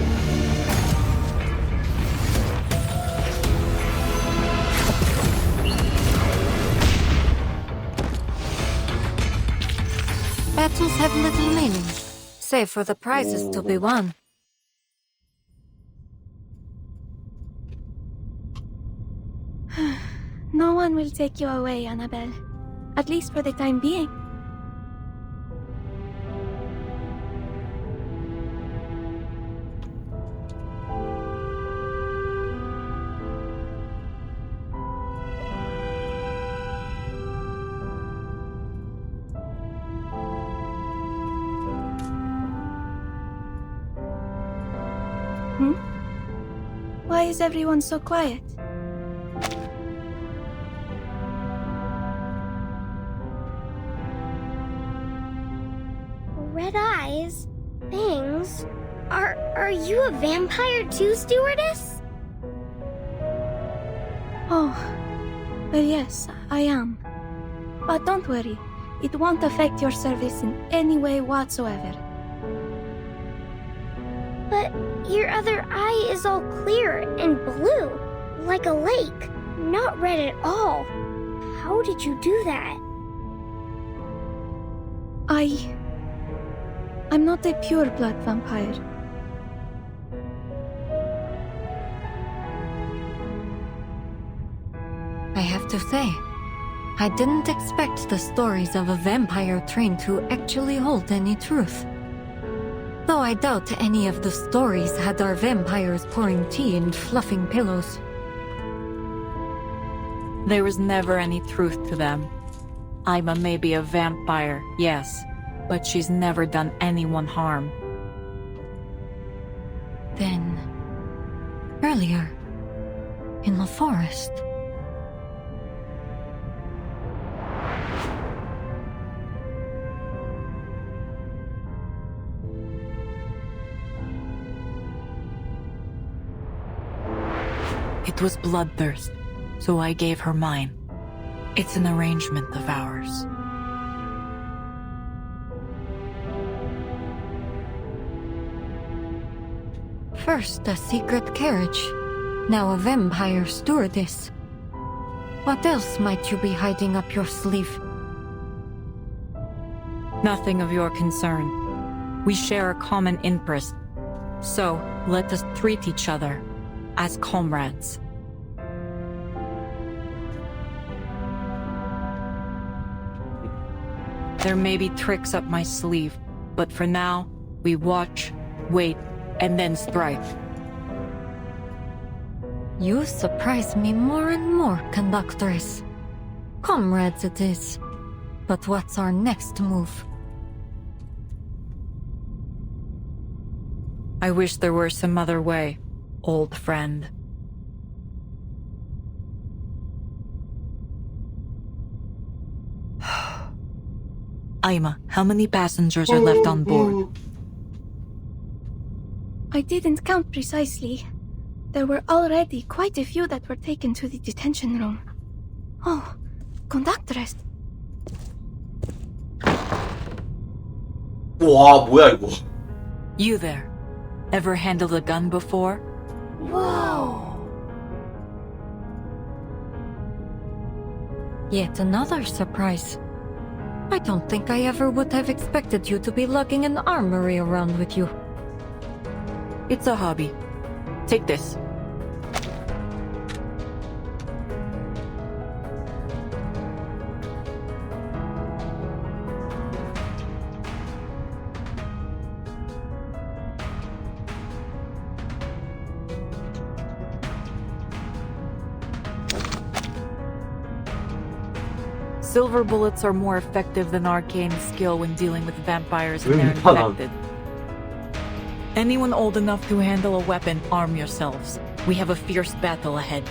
Battles have little meaning, save for the prizes to be won. No one will take you away, Annabelle. At least for the time being. Why is everyone so quiet? Red eyes? Things? Are you a vampire too, stewardess? Oh, well, yes, I am. But don't worry, it won't affect your service in any way whatsoever. But your other eye is all clear and blue, like a lake, not red at all. How did you do that? I'm not a pure-blood vampire. I have to say, I didn't expect the stories of a vampire train to actually hold any truth. Though I doubt any of the stories had our vampires pouring tea and fluffing pillows. There was never any truth to them. Ima may be a vampire, yes, but she's never done anyone harm. Then, earlier, in the forest. It was bloodthirst, so I gave her mine. It's an arrangement of ours. First a secret carriage, now a vampire stewardess. What else might you be hiding up your sleeve? Nothing of your concern. We share a common interest, so let us treat each other as comrades. There may be tricks up my sleeve, but for now, we watch, wait, and then strike. You surprise me more and more, conductress. Comrades it is. But what's our next move? I wish there were some other way, old friend. Ima, how many passengers are left on board? I didn't count precisely. There were already quite a few that were taken to the detention room. Oh, conductress. 와, 뭐야 이거? You there. Ever handled a gun before? Whoa! Yet another surprise. I don't think I ever would have expected you to be lugging an armory around with you. It's a hobby. Take this. Silver bullets are more effective than arcane skill when dealing with vampires and they're infected. Anyone old enough to handle a weapon, arm yourselves. We have a fierce battle ahead.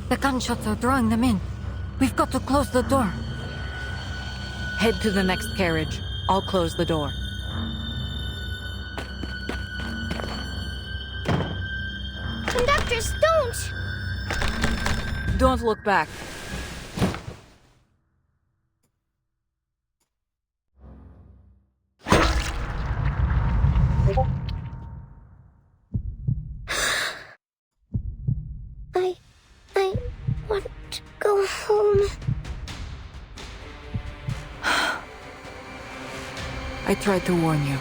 The gunshots are drawing them in. We've got to close the door. Head to the next carriage. I'll close the door. Conductors, don't! Don't look back. I want to go home. I tried to warn you.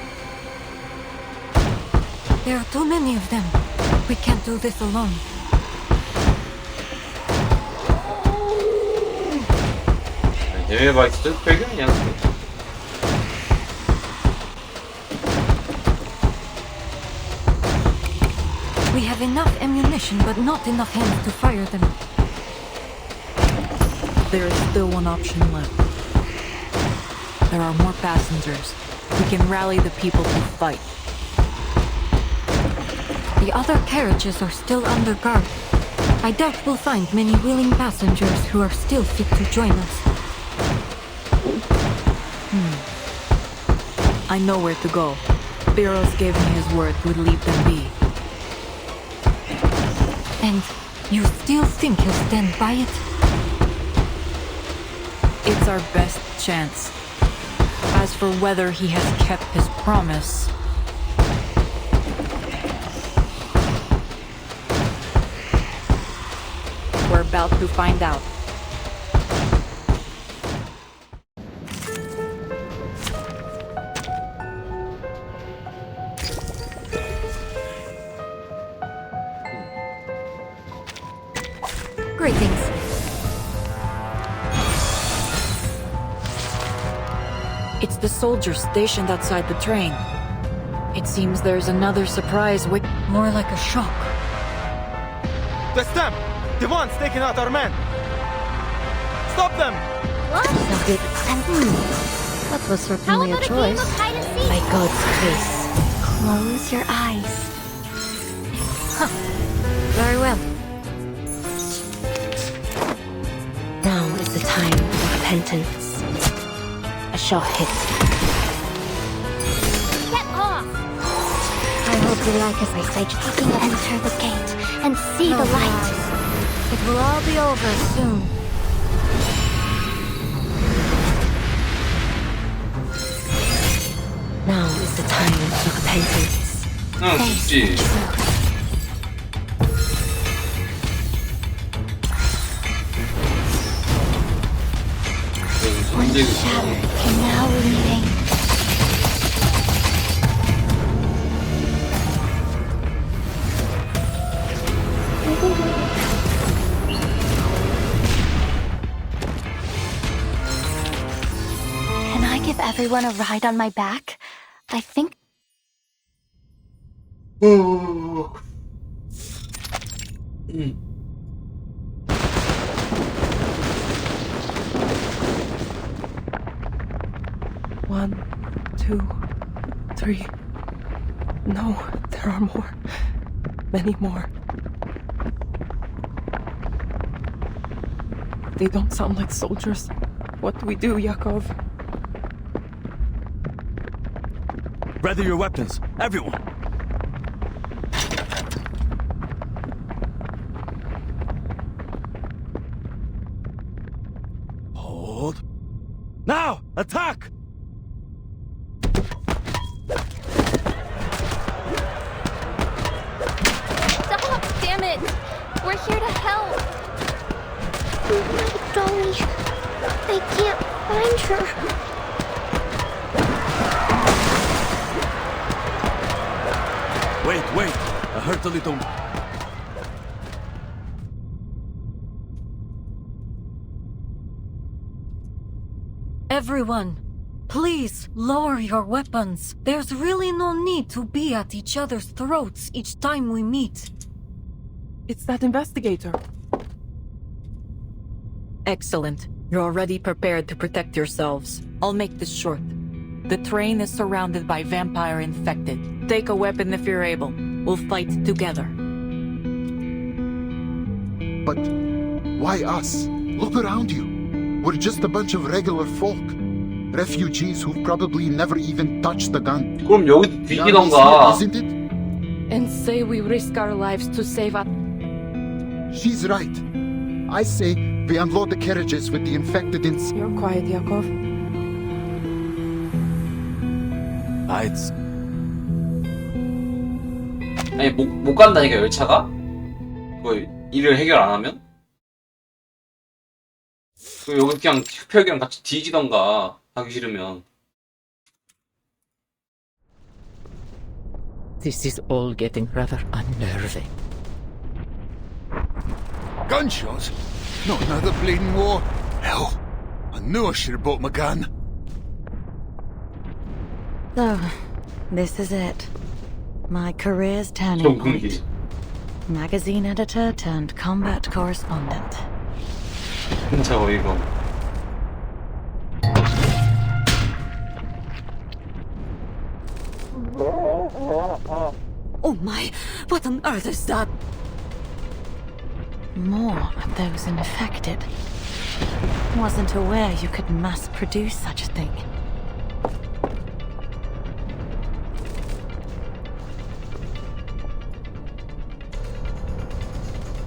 There are too many of them. We can't do this alone. 바이트 배경이냐? We have enough ammunition, but not enough hands to fire them. There is still one option left. There are more passengers. We can rally the people to fight. The other carriages are still under guard. I doubt we'll find many willing passengers who are still fit to join us. I know where to go. Biros gave me his word we'd leave them be. And you still think he'll stand by it? It's our best chance. As for whether he has kept his promise... we're about to find out. Greetings. It's the soldiers stationed outside the train. It seems there's another surprise with... More like a shock. That's them! The ones taking out our men! Stop them! What? That was certainly a choice. By God's grace, close your eyes. Huh. Very well. Now is the time of repentance. A short hit. Get off! I hope you like as I say, enter the gate and see the light. It will all be over soon. Now is the time of repentance. 죽지. One shadow can now remain. Can I give everyone a ride on my back? I think. One, two, three. No, there are more. Many more. They don't sound like soldiers. What do we do, Yakov? Ready your weapons, everyone! Hold. Now! Attack! Stop! Damn it! We're here to help! Dolly, they can't find her. Wait, I heard a little... Everyone, please lower your weapons. There's really no need to be at each other's throats each time we meet. It's that investigator. Excellent. You're already prepared to protect yourselves. I'll make this short. The train is surrounded by vampire infected. Take a weapon if you're able. We'll fight together. But why us? Look around you. We're just a bunch of regular folk. Refugees who've probably never even touched a gun. 그럼 여기도 뒤지던가. Isn't it? And say we risk our lives to save us. She's right. I say we unload the carriages with the infected inside. You're quiet, Yakov. Lights. 아니 못 간다니까 열차가? 뭐 일을 해결 안 하면? 그럼 여기 그냥 흡혈귀랑 같이 뒤지던가 하기 싫으면. This is all getting rather unnerving. Gunshots? Not another bleeding war. Hell, I knew I should have brought my gun. So, this is it. My career's turning point. Magazine editor turned combat correspondent. 진짜 어이가 없네. Oh my, what on earth is that? More of those infected. Wasn't aware you could mass produce such a thing.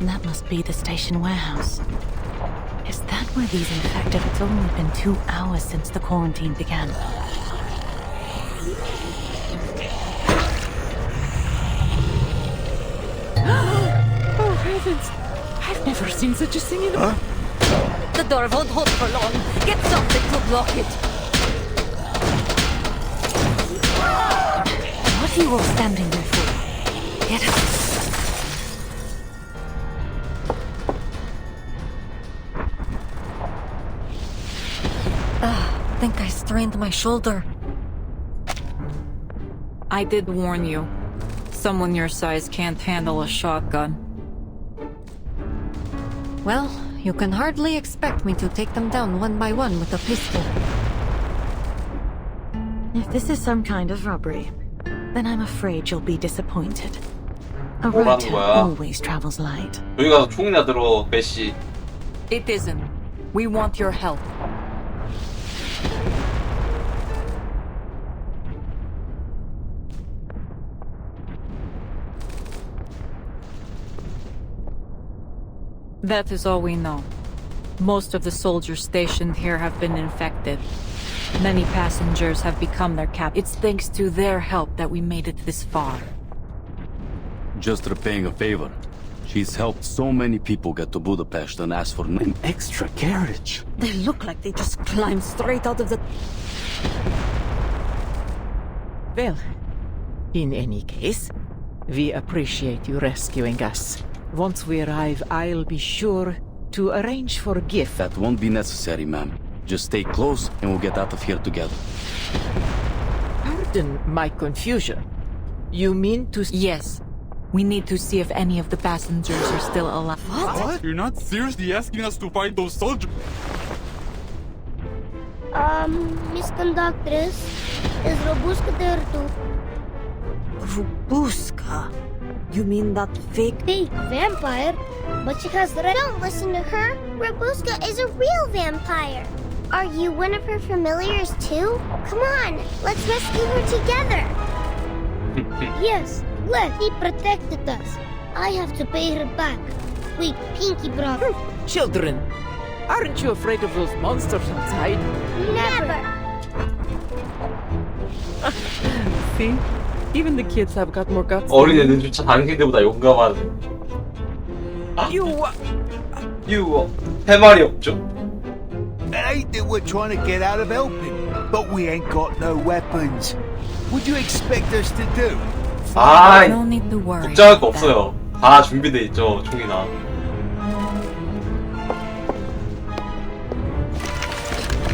That must be the station warehouse. Is that where these infected? It's only been 2 hours since the quarantine began. Oh heavens! I've never seen such a thing in a... The door won't hold for long. Get something to block it. What are you all standing there for? Get up. Think I strained my shoulder. I did warn you. Someone your size can't handle a shotgun. Well, you can hardly expect me to take them down one by one with a pistol. If this is some kind of robbery, then I'm afraid you'll be disappointed. A road always travels light. 여기 가서 총이나 들어, 배씨. It isn't. We want your help. That is all we know. Most of the soldiers stationed here have been infected. Many passengers have become their captives. It's thanks to their help that we made it this far. Just repaying a favor. She's helped so many people get to Budapest and ask for an extra carriage. They look like they just climbed straight out of the... Well, in any case, we appreciate you rescuing us. Once we arrive, I'll be sure to arrange for a gift. That won't be necessary, ma'am. Just stay close and we'll get out of here together. Pardon my confusion. You mean to... Yes. We need to see if any of the passengers are still alive. What? You're not seriously asking us to find those soldiers? Miss Conductress, is Robuska there too? Robuska? You mean that fake vampire? But she has Don't listen to her. Robuska is a real vampire. Are you one of her familiars too? Come on, let's rescue her together. Yes, he protected us. I have to pay her back. Sweet Pinky brother. Children, aren't you afraid of those monsters outside? Never. See? Even the kids have got more guts. 어린애들조차 당신들보다 용감한. 할 말이 없죠. It ain't that we're trying to get out of helping, but we ain't got no weapons. What do you expect us to do? 아, No need to worry. 걱정할 거 없어요. 다 준비돼 있죠, 총이나.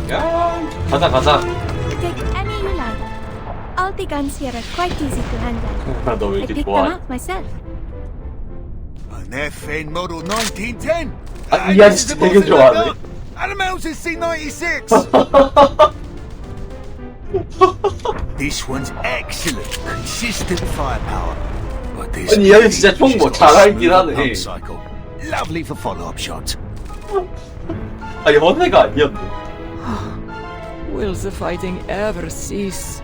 야, 가자. Take any you like. All the guns here are quite easy to handle. 너 왜 I 이렇게 picked them 좋아해? out myself. An FN model 1910. 아, 이 아저씨 되게 좋아하네. Animals is C96. This one's excellent, consistent firepower. But this 아니, 이 아저씨 진짜 총 뭐 잘하긴 하네. pump cycle. Lovely for follow-up shots. 아니, 허세가 아니었네. Will the fighting ever cease?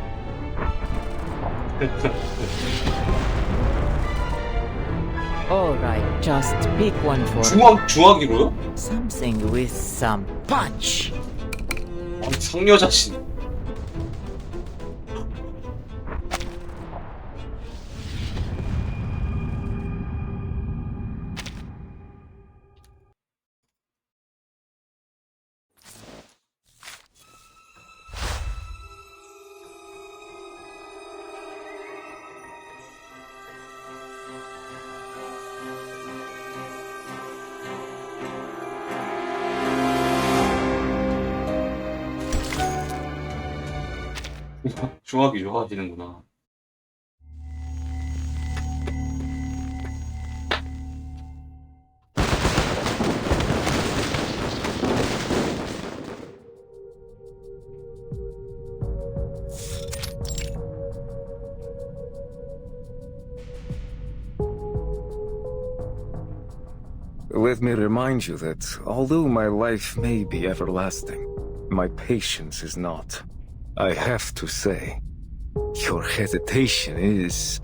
Alright, just pick one for 중화기로요? something with some punch. 상녀 자신. 중화기 좋아하시는구나. Let me remind you that although my life may be everlasting, my patience is not. I have to say, your hesitation is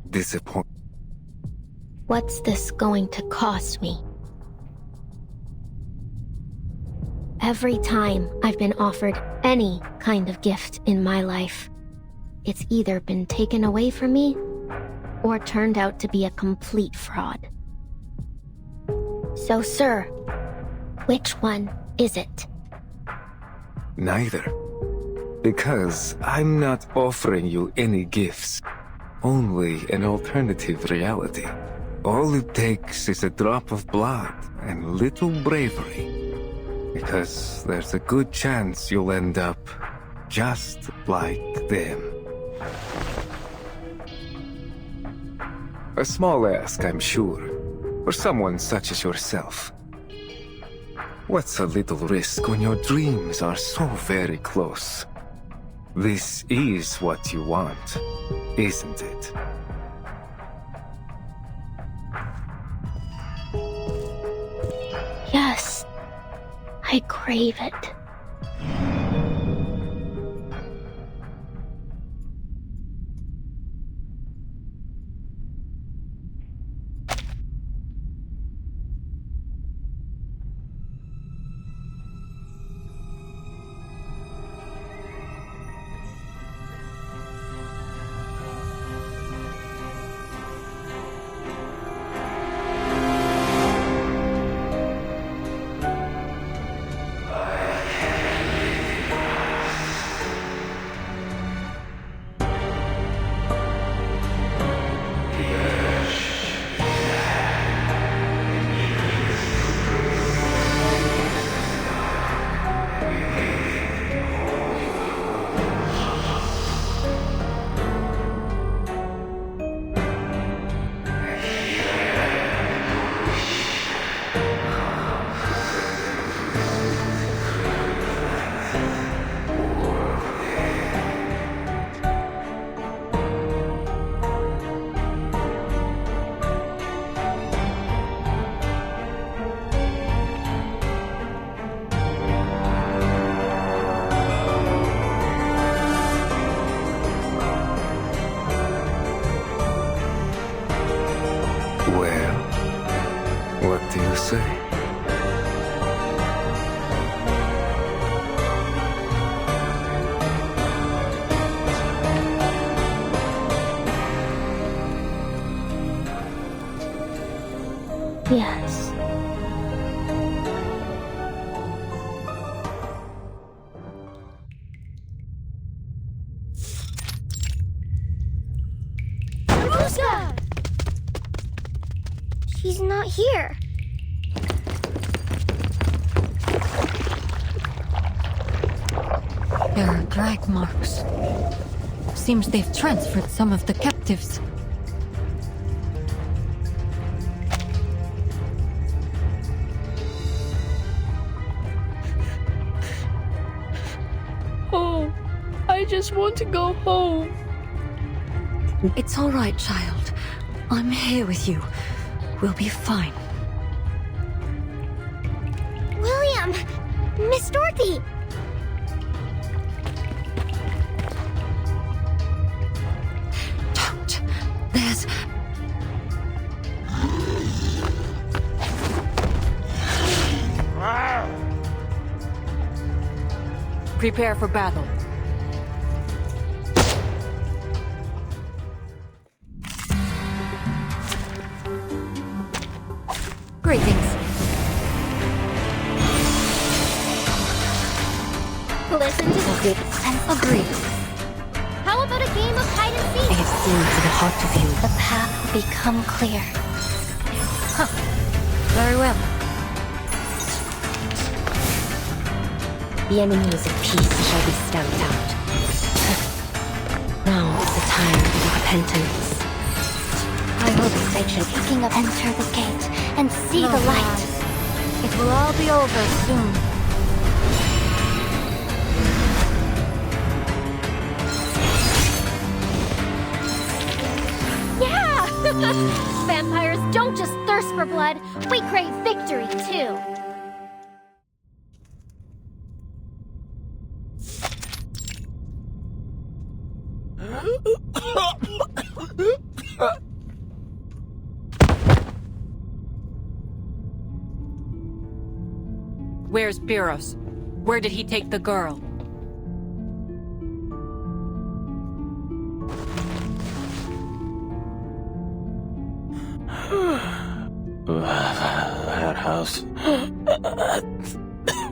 disappointing. What's this going to cost me? Every time I've been offered any kind of gift in my life, it's either been taken away from me or turned out to be a complete fraud. So, sir, which one is it? Neither. Because I'm not offering you any gifts, only an alternative reality. All it takes is a drop of blood and little bravery. Because there's a good chance you'll end up just like them. A small ask, I'm sure, for someone such as yourself. What's a little risk when your dreams are so very close? This is what you want, isn't it? Yes, I crave it. Well, what do you say? Yes. Ruska! She's not here. There are drag marks. Seems they've transferred some of the captives. Oh, I just want to go home. It's all right, child. I'm here with you. We'll be fine. William! Miss Dorothy! Don't. There's... Prepare for battle. Greetings. Listen to Okay, agreed. How about a game of hide and seek? I have seen to the heart of you. The path will become clear. Very well. The enemies of peace shall be stamped out. time for repentance. I hope they should enter the gate and see the light. It will all be over soon. Yeah! Vampires don't just thirst for blood, we crave victory too. Where's Piros? Where did he take the girl? That house.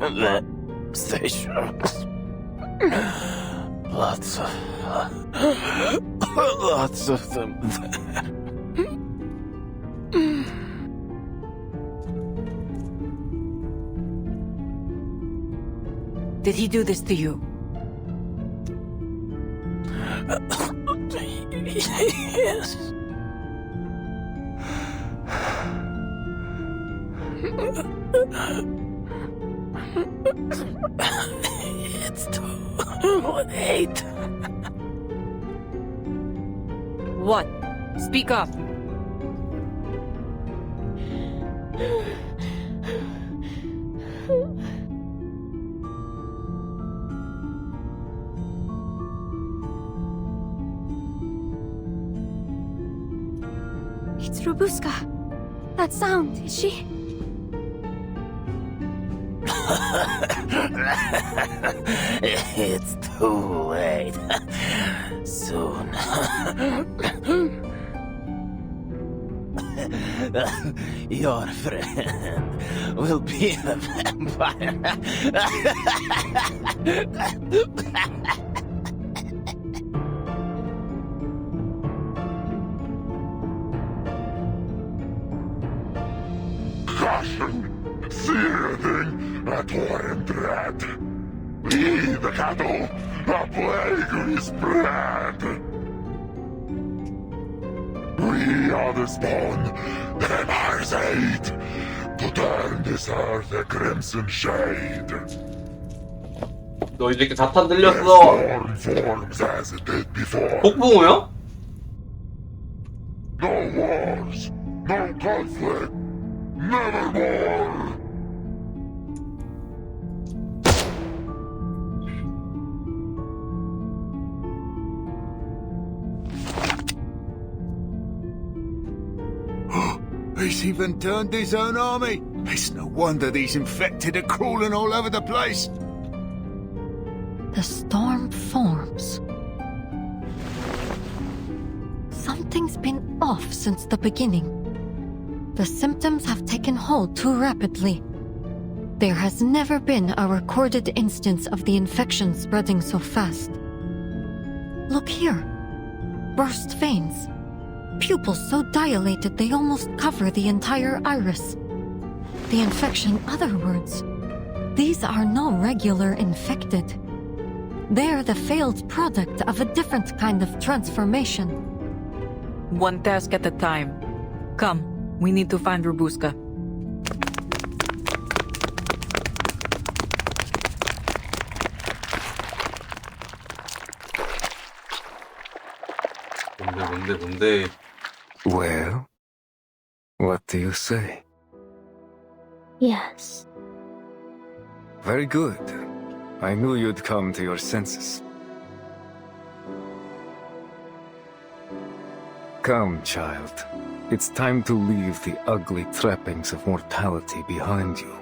That station. Lots of them there. Did he do this to you? Yes. It's too late. What? Speak up. It's Robuska. That sound, is she? It's too late. Soon. Your friend will be a vampire. Caution! Seething at war and dread. We, the cattle, a plague we spread. We are the spawn, the vampire's aid, to turn this earth a crimson shade. 너 이렇게 자탄 들렸어. Forms as it did before. 복붕어요? No wars, no conflict, nevermore. He's even turned his own army. It's no wonder these infected are crawling all over the place. The storm forms. Something's been off since the beginning. The symptoms have taken hold too rapidly. There has never been a recorded instance of the infection spreading so fast. Look here. Burst veins. Pupils so dilated they almost cover the entire iris. The infection, other words. These are no regular infected. They're the failed product of a different kind of transformation. One task at a time. Come, we need to find Robuska. 뭔데? Well, what do you say? Yes. Very good. I knew you'd come to your senses. Come, child. It's time to leave the ugly trappings of mortality behind you.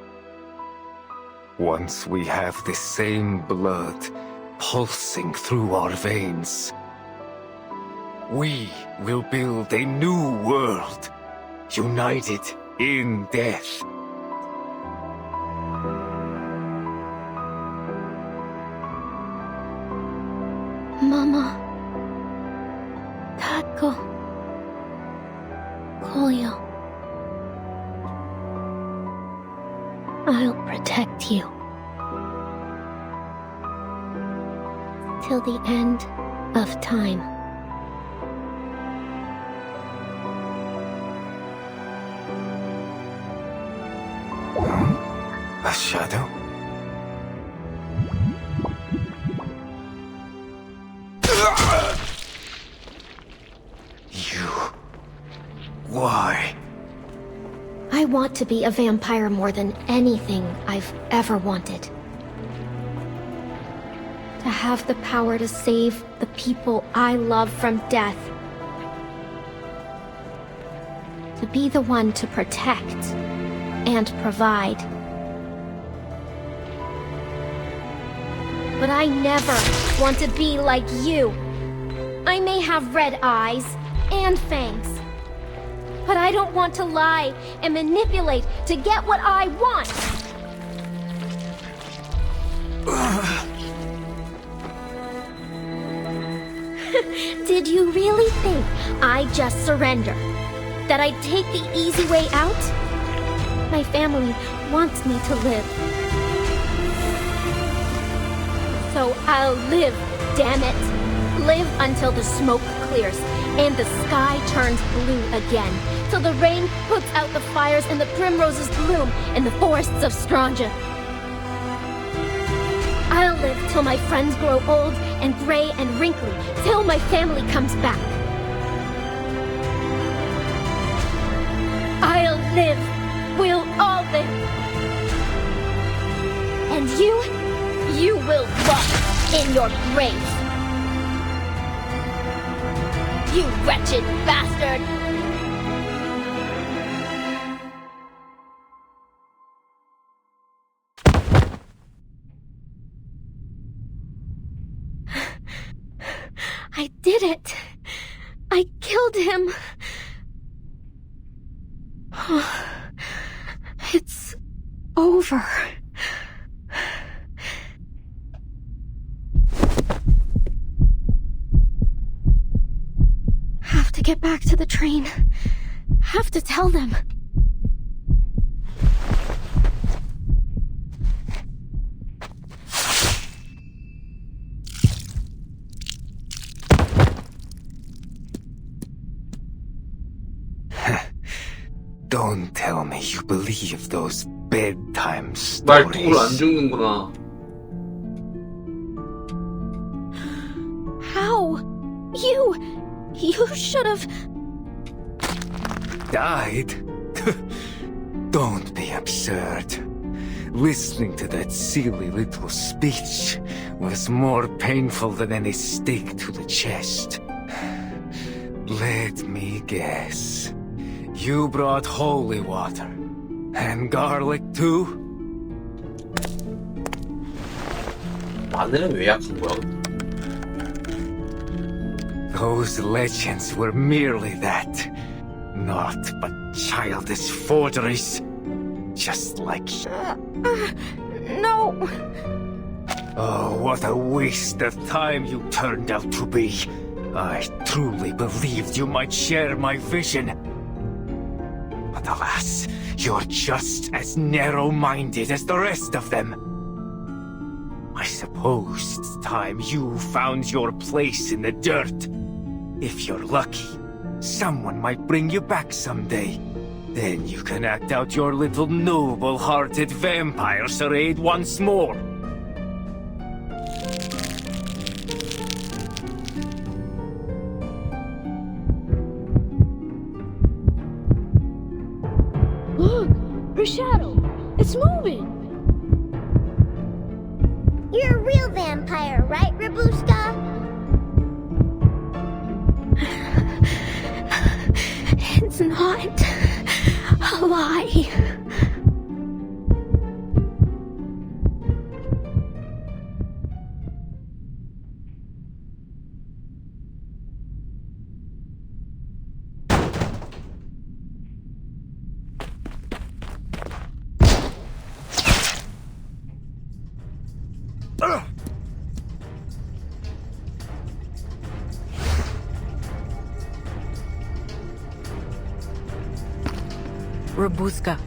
Once we have the same blood pulsing through our veins, we will build a new world, united in death. Mama. Tatko. Kolyo. I'll protect you. Till the end of time. A shadow? You... Why? I want to be a vampire more than anything I've ever wanted. To have the power to save the people I love from death. To be the one to protect and provide. But I never want to be like you. I may have red eyes and fangs, but I don't want to lie and manipulate to get what I want. Did you really think I'd just surrender? That I'd take the easy way out? My family wants me to live. So I'll live, damn it. Live until the smoke clears and the sky turns blue again. Till the rain puts out the fires and the primroses bloom in the forests of Stranja. I'll live till my friends grow old and gray and wrinkly, till my family comes back. I'll live. We'll all live. And you will rot in your grave. You wretched bastard! I did it. I killed him. It's over. Have to get back to the train. Have to tell them. Don't tell me you believe those bedtime 말뚝으로 안 stories. 죽는구나. How? You should have... Died? Don't be absurd. Listening to that silly little speech was more painful than any stake to the chest. Let me guess. You brought holy water. And garlic too? 마늘은 왜 약한 거야? Those legends were merely that. Naught but childish forgeries. Just like... No! Oh, what a waste of time you turned out to be. I truly believed you might share my vision. But alas, you're just as narrow-minded as the rest of them. I suppose it's time you found your place in the dirt. If you're lucky, someone might bring you back someday. Then you can act out your little noble-hearted vampire charade once more. Look! Her shadow! It's moving! You're a real vampire, right, Rabushka? It's not a lie. Rabuska.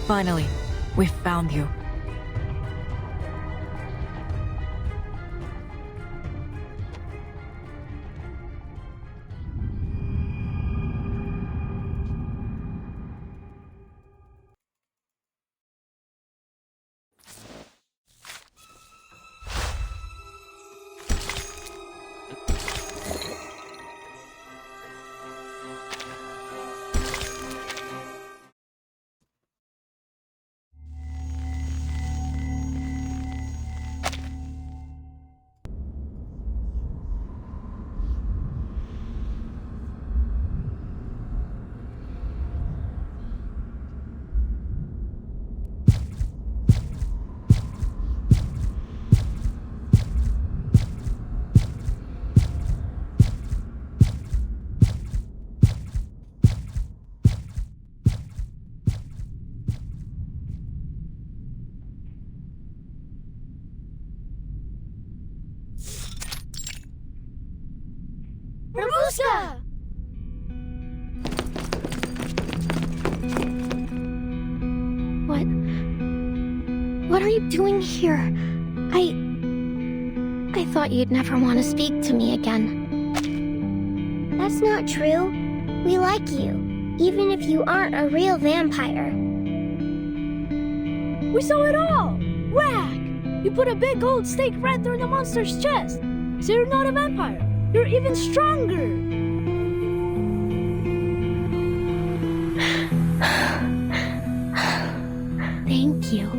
Finally, we found you. are you doing here? I thought you'd never want to speak to me again. That's not true. We like you, even if you aren't a real vampire. We saw it all! Whack! You put a big gold stake right through the monster's chest. So you're not a vampire. You're even stronger. Thank you.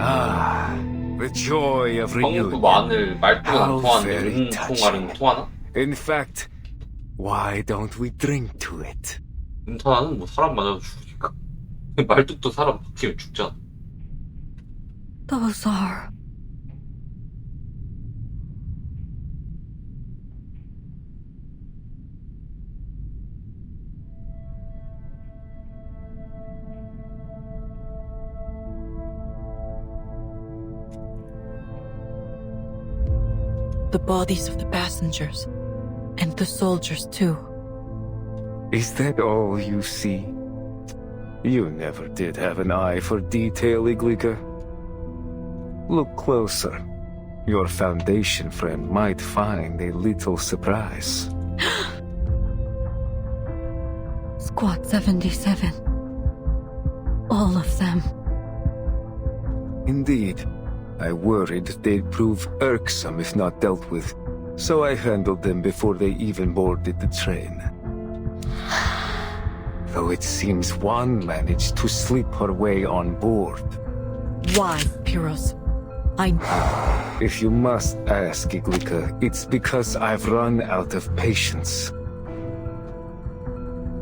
Ah, the joy of 성도 reunion. 마늘 말투가 How 안 통하는데 very 음통하는 통하나? In fact, why don't we drink to it? 음통하는 뭐 사람 맞아도 죽으니까. 말뚝도 사람 박히면 죽잖아. Those are... The bodies of the passengers. And the soldiers, too. Is that all you see? You never did have an eye for detail, Iglika. Look closer. Your Foundation friend might find a little surprise. Squad 77. All of them. Indeed. I worried they'd prove irksome if not dealt with, so I handled them before they even boarded the train. Though it seems one managed to slip her way on board. Why, Pyros? If you must ask, Iglika, it's because I've run out of patience.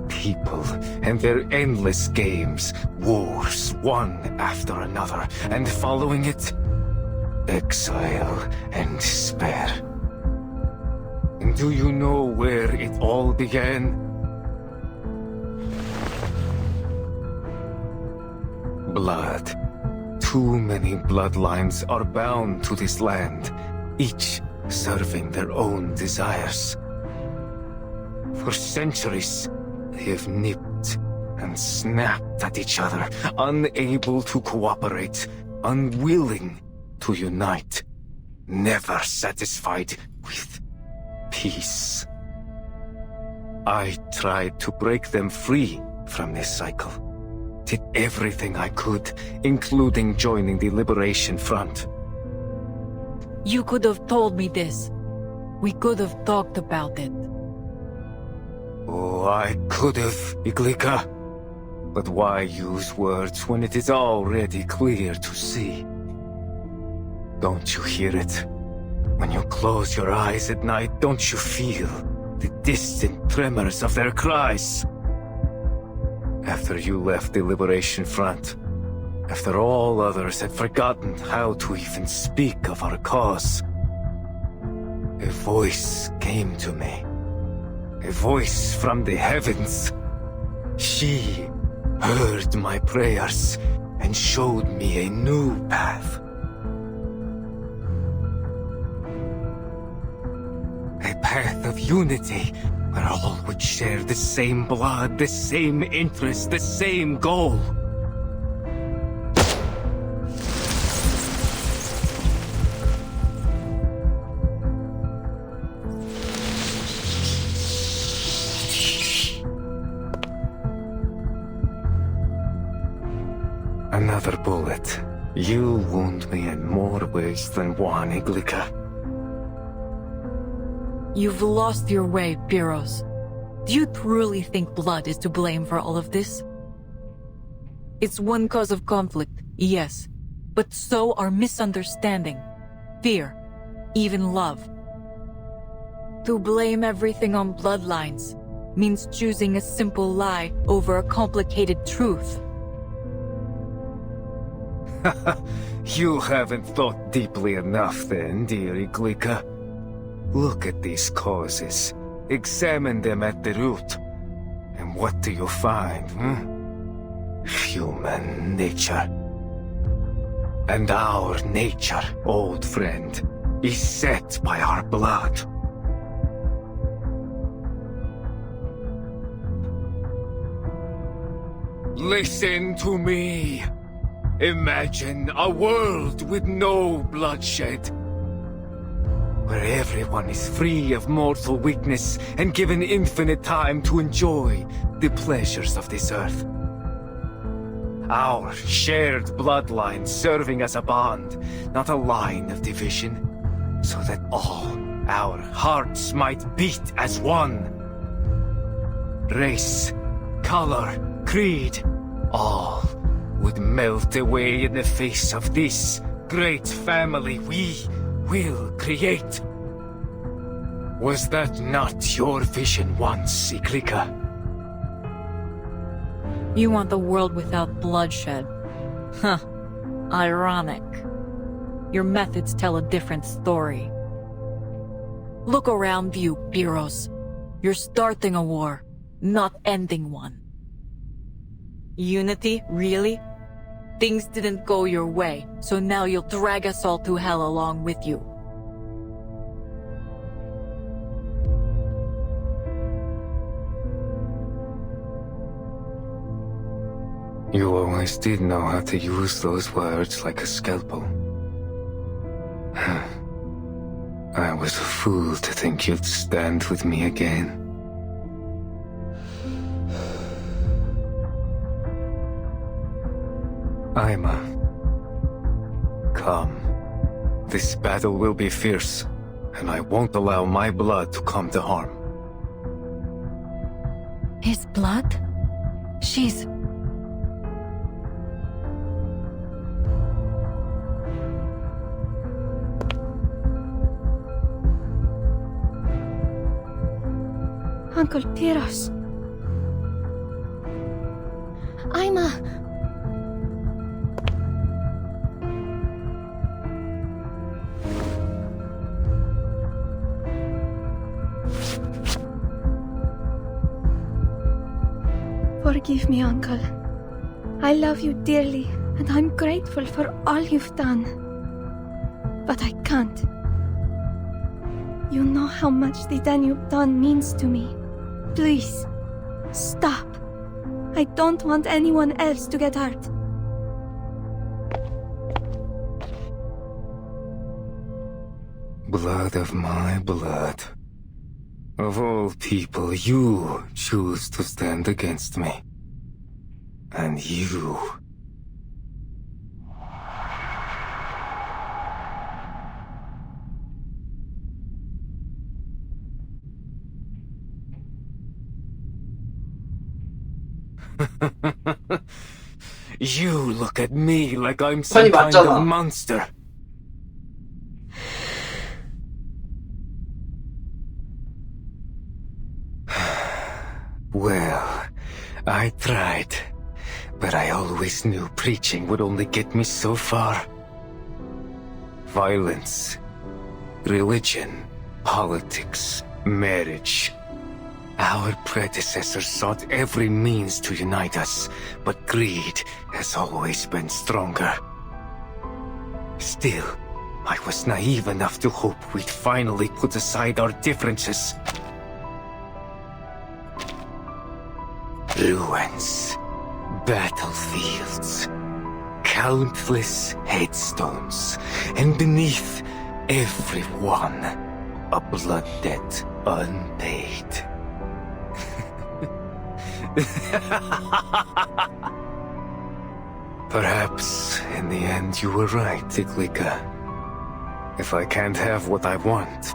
People and their endless games, wars, one after another, and following it, exile and despair. And do you know where it all began? Blood. Too many bloodlines are bound to this land, each serving their own desires. For centuries, they have nipped and snapped at each other, unable to cooperate, unwilling to unite, never satisfied with peace. I tried to break them free from this cycle. Did everything I could, including joining the Liberation Front. You could have told me this. We could have talked about it. Oh, I could have, Iglika. But why use words when it is already clear to see? Don't you hear it? When you close your eyes at night, don't you feel the distant tremors of their cries? After you left the Liberation Front, after all others had forgotten how to even speak of our cause, a voice came to me. A voice from the heavens. She heard my prayers and showed me a new path. A path of unity, where all would share the same blood, the same interest, the same goal. Another bullet. You wound me in more ways than one, Iglika. You've lost your way, Pyros. Do you truly think blood is to blame for all of this? It's one cause of conflict, yes, but so are misunderstanding, fear, even love. To blame everything on bloodlines means choosing a simple lie over a complicated truth. You haven't thought deeply enough then, dear Iglika. Look at these causes. Examine them at the root. And what do you find, Human nature. And our nature, old friend, is set by our blood. Listen to me. Imagine a world with no bloodshed, where everyone is free of mortal weakness and given infinite time to enjoy the pleasures of this earth. Our shared bloodline serving as a bond, not a line of division, so that all our hearts might beat as one. Race, color, creed, all would melt away in the face of this great family we will create. Was that not your vision once, Iklika? You want the world without bloodshed. Huh. Ironic. Your methods tell a different story. Look around you, Pyros. You're starting a war, not ending one. Unity, really? Things didn't go your way, so now you'll drag us all to hell along with you. You always did know how to use those words like a scalpel. I was a fool to think you'd stand with me again. Aima, come. This battle will be fierce, and I won't allow my blood to come to harm. His blood? She's... Uncle Pyros. Aima. Forgive me, Uncle. I love you dearly, and I'm grateful for all you've done. But I can't. You know how much the Danube Dawn means to me. Please, stop. I don't want anyone else to get hurt. Blood of my blood. Of all people, you choose to stand against me. And you... You look at me like I'm some kind of monster. Well, I tried, but I always knew preaching would only get me so far. Violence, religion, politics, marriage. Our predecessors sought every means to unite us, but greed has always been stronger. Still, I was naive enough to hope we'd finally put aside our differences. Ruins, battlefields, countless headstones, and beneath every one, a blood debt unpaid. Perhaps, in the end, you were right, Iklika. If I can't have what I want...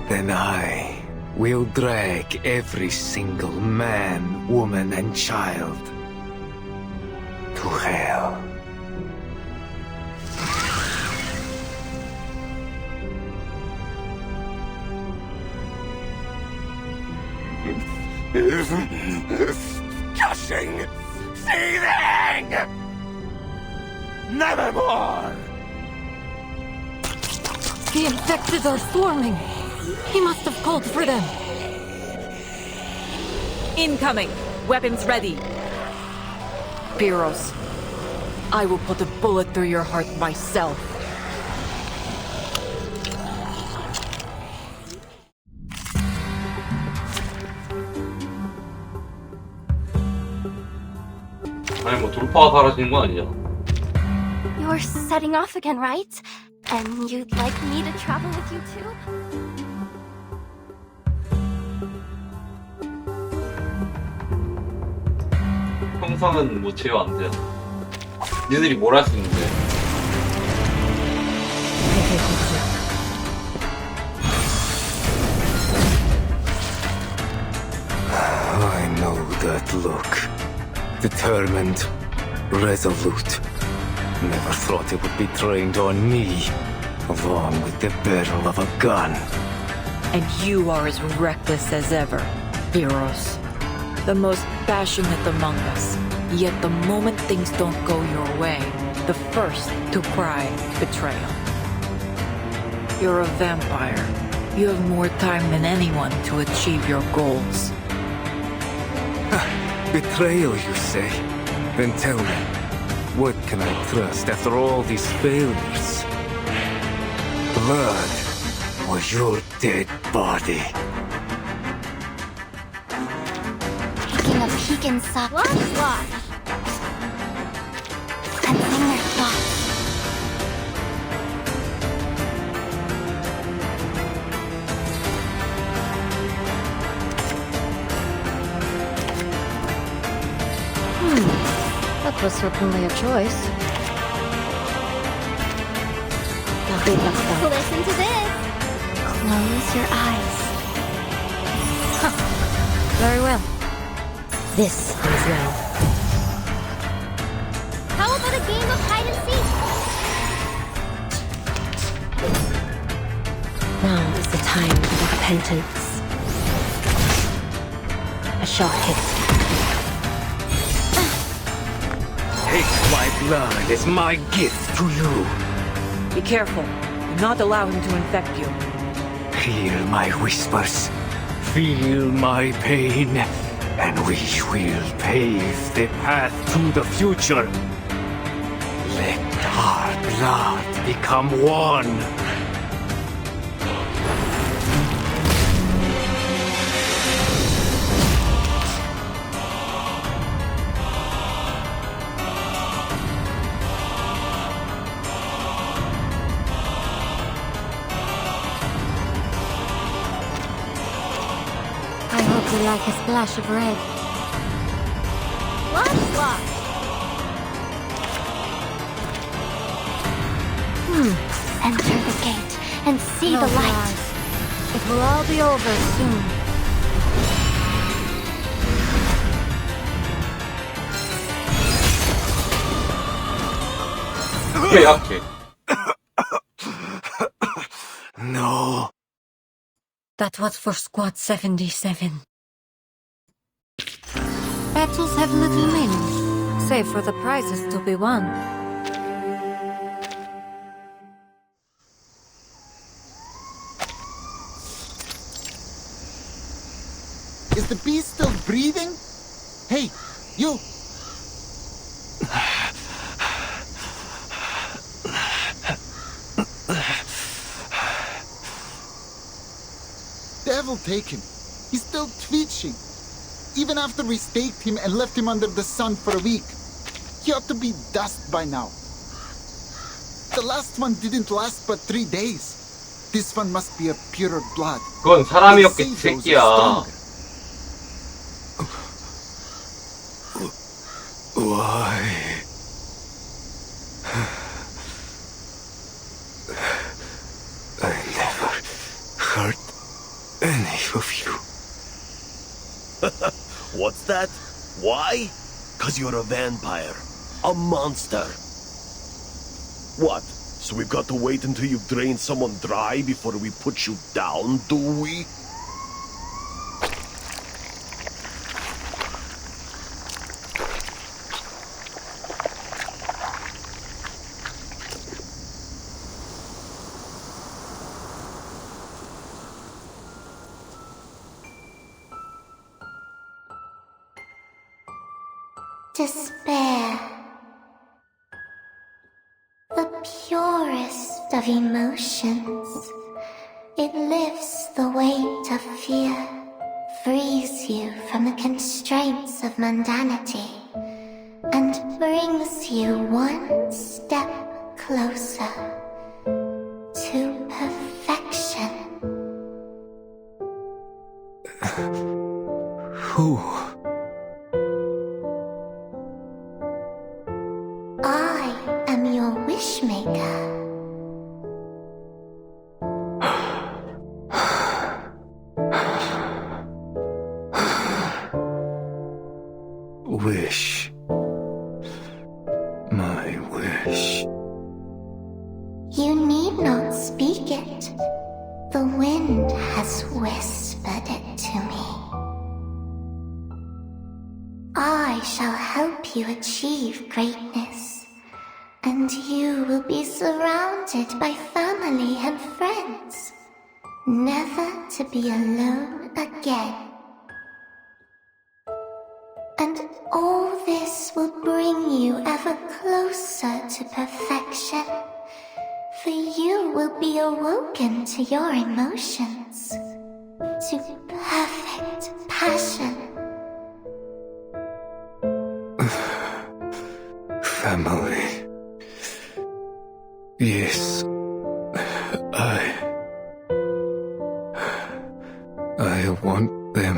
then I will drag every single man, woman, and child to hell. Disgusting! Seething! Nevermore! The infected are swarming. He must have called for them. Incoming! Weapons ready! Pyros, I will put a bullet through your heart myself. 돌파가 사라지는 건 아니잖아. You're setting off again, right? And you'd like me to travel with you too? 형상은 뭐 제어 안 돼. 얘들이 뭘 할 수 있는데. I know that look. Determined, resolute. Never thought it would be trained on me, along with the barrel of a gun. And you are as reckless as ever, heroes. The most passionate among us. Yet the moment things don't go your way, the first to cry betrayal. You're a vampire. You have more time than anyone to achieve your goals. Betrayal, you say? Then tell me, what can I trust after all these failures? Blood or your dead body? Picking a peek inside. Wash. Sensing their thoughts. That was certainly a choice. Listen to this. Close your eyes. Very well. This is now. How about a game of hide and seek? Now is the time for repentance. A sharp hit. Take my blood as my gift to you. Be careful. Do not allow him to infect you. Hear my whispers. Feel my pain. And we will pave the path to the future. Let our blood become one. I hope you like a splash of red. Wash. Enter the gate and see the light. It will all be over soon. 약해. No. That was for Squad 77. Battles have little meaning, save for the prizes to be won. Is the beast still breathing? Hey, you! Devil take him. He's still twitching. Even after we staked him and left him under the sun for a week. He ought to be dust by now. The last one didn't last but 3 days. This one must be of purer blood. 그건 사람이었겠지, 새끼야. Why? I never hurt any of you. What's that? Why? 'Cause you're a vampire. A monster. What? So we've got to wait until you've drained someone dry before we put you down, do we? Despair. The purest of emotions. It lifts the weight of fear, frees you from the constraints of mundanity, and brings you one step closer to perfection. Who? I am your wishmaker. Wish. My wish. You need not speak it. The wind has whispered it to me. I shall help you achieve greatness, and you will be surrounded by family and friends, never to be alone again. And all this will bring you ever closer to perfection, for you will be awoken to your emotions, to perfect passion. Family. Yes. I want them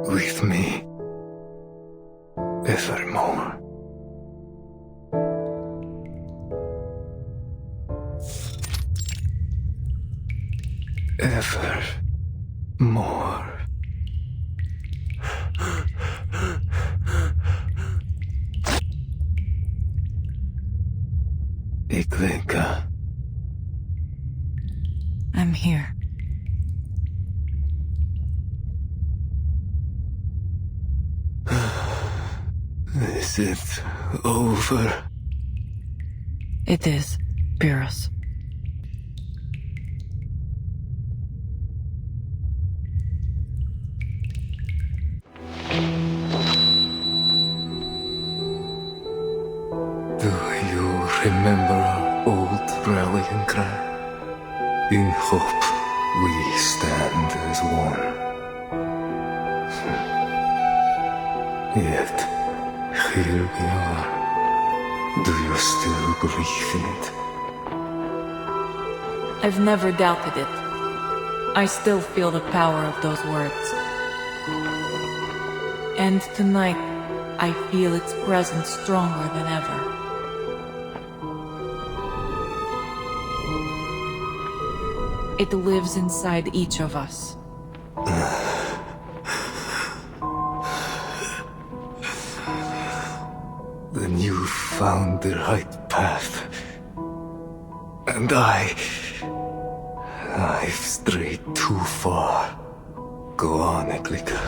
with me evermore. Evermore. Iglinka. I'm here. Is it over? It is, Pyrrhus. Do you remember our old rallying cry? In hope we stand as one. Yet, here we are. Do you still believe in it? I've never doubted it. I still feel the power of those words. And tonight, I feel its presence stronger than ever. It lives inside each of us. Then you found the right path. And I've strayed too far. Go on, Eklika.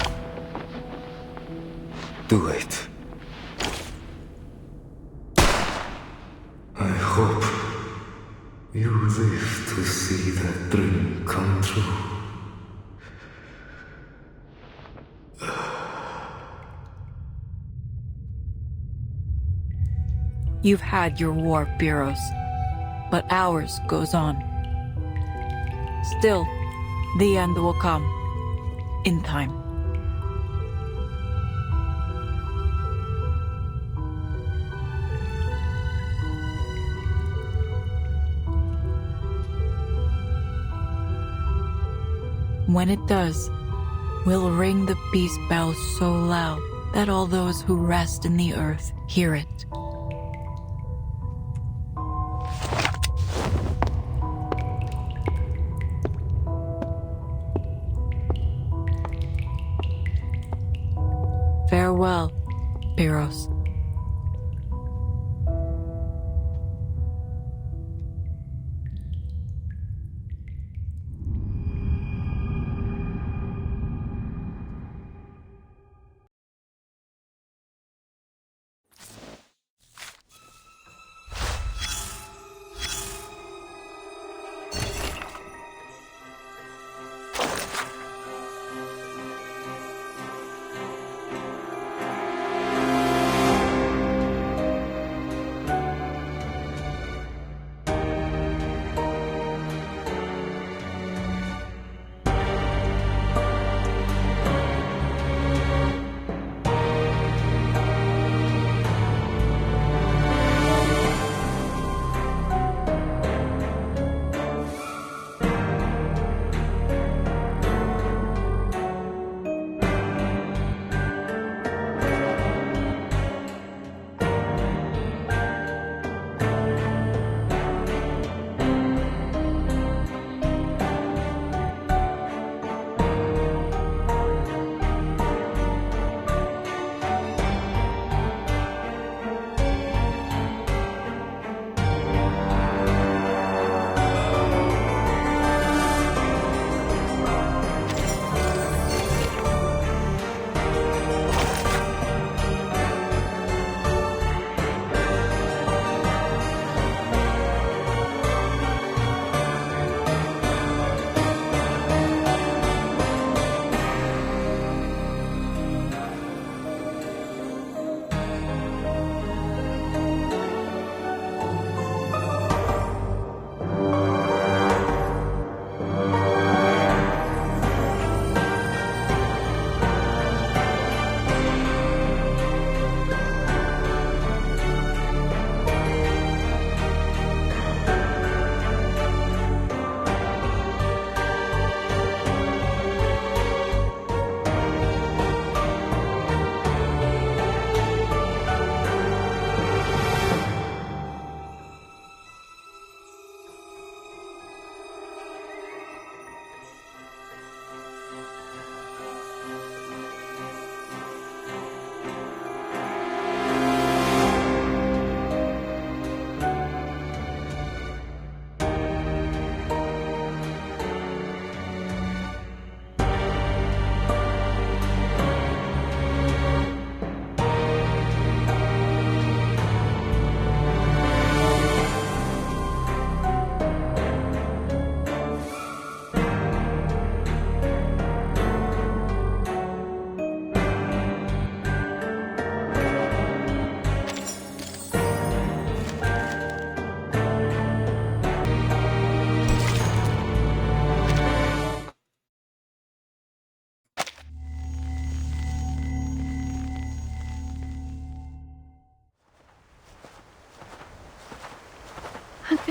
Do it. I hope you live to see that dream come true. You've had your war, Pyrrhus, but ours goes on. Still, the end will come, in time. When it does, we'll ring the peace bell so loud that all those who rest in the earth hear it. Farewell, Pyrrhus.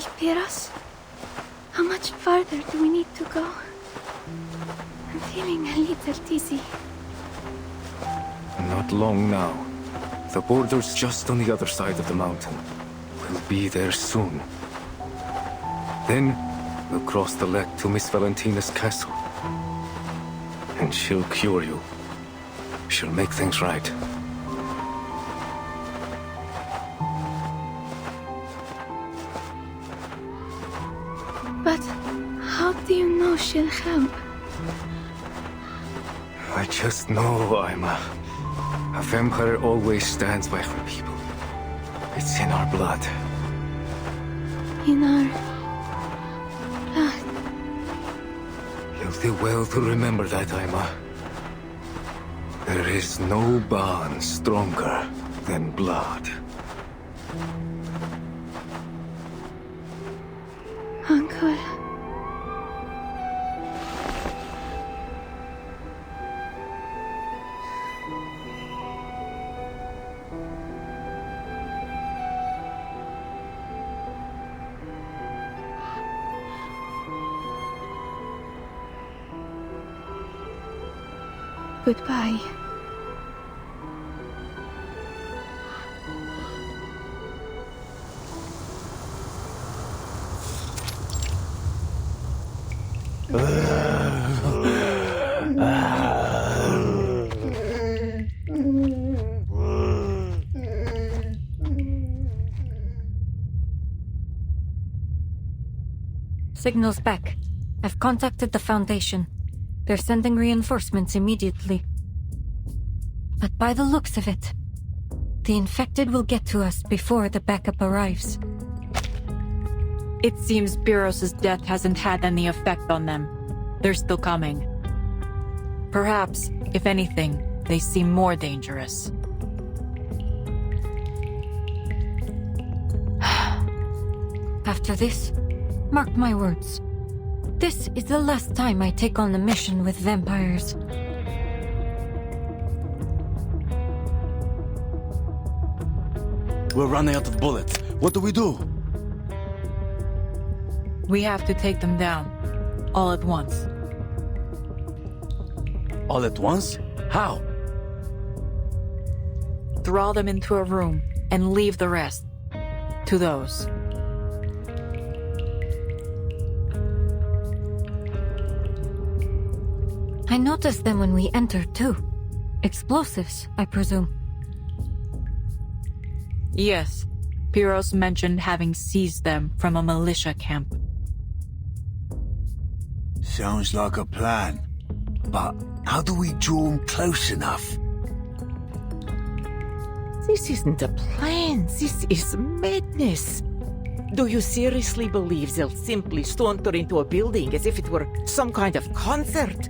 Piros, how much farther do we need to go? I'm feeling a little dizzy. Not long now. The border's just on the other side of the mountain. We'll be there soon. Then, we'll cross the lake to Miss Valentina's castle. And she'll cure you. She'll make things right. But how do you know she'll help? I just know a vampire always stands by her people. It's in our blood. In our blood. You'll do well to remember that, Aima. There is no bond stronger than blood. Uncle. Goodbye. Signals back. I've contacted the Foundation. They're sending reinforcements immediately. But by the looks of it, the infected will get to us before the backup arrives. It seems Pyrrhus' death hasn't had any effect on them. They're still coming. Perhaps, if anything, they seem more dangerous. After this, mark my words. This is the last time I take on a mission with vampires. We're running out of bullets. What do we do? We have to take them down. All at once. All at once? How? Draw them into a room and leave the rest to those. I noticed them when we entered, too. Explosives, I presume. Yes. Pyrrhus mentioned having seized them from a militia camp. Sounds like a plan. But how do we draw them close enough? This isn't a plan. This is madness. Do you seriously believe they'll simply saunter into a building as if it were some kind of concert?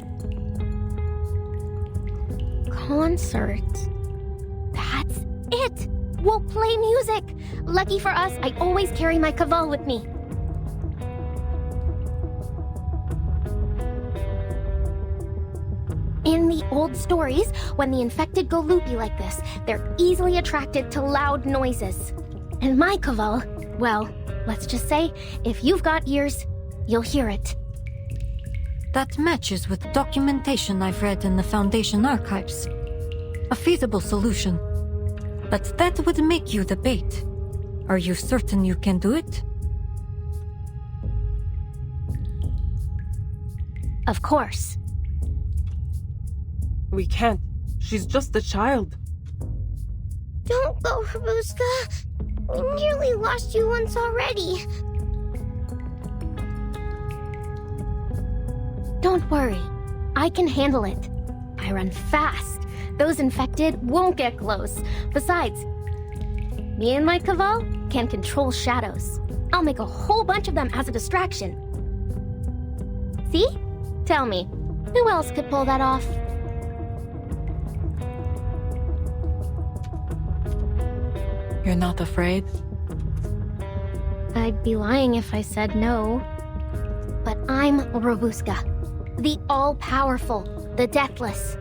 Concert? That's it! We'll play music! Lucky for us, I always carry my caval with me. In the old stories, when the infected go loopy like this, they're easily attracted to loud noises. And my caval, well, let's just say, if you've got ears, you'll hear it. That matches with documentation I've read in the Foundation archives. A feasible solution. But that would make you the bait. Are you certain you can do it? Of course. We can't. She's just a child. Don't go, Rabuska. We nearly lost you once already. Don't worry. I can handle it. I run fast. Those infected won't get close. Besides, me and my caval can control shadows. I'll make a whole bunch of them as a distraction. See? Tell me, who else could pull that off? You're not afraid? I'd be lying if I said no. But I'm Rabuska, the all-powerful, the deathless.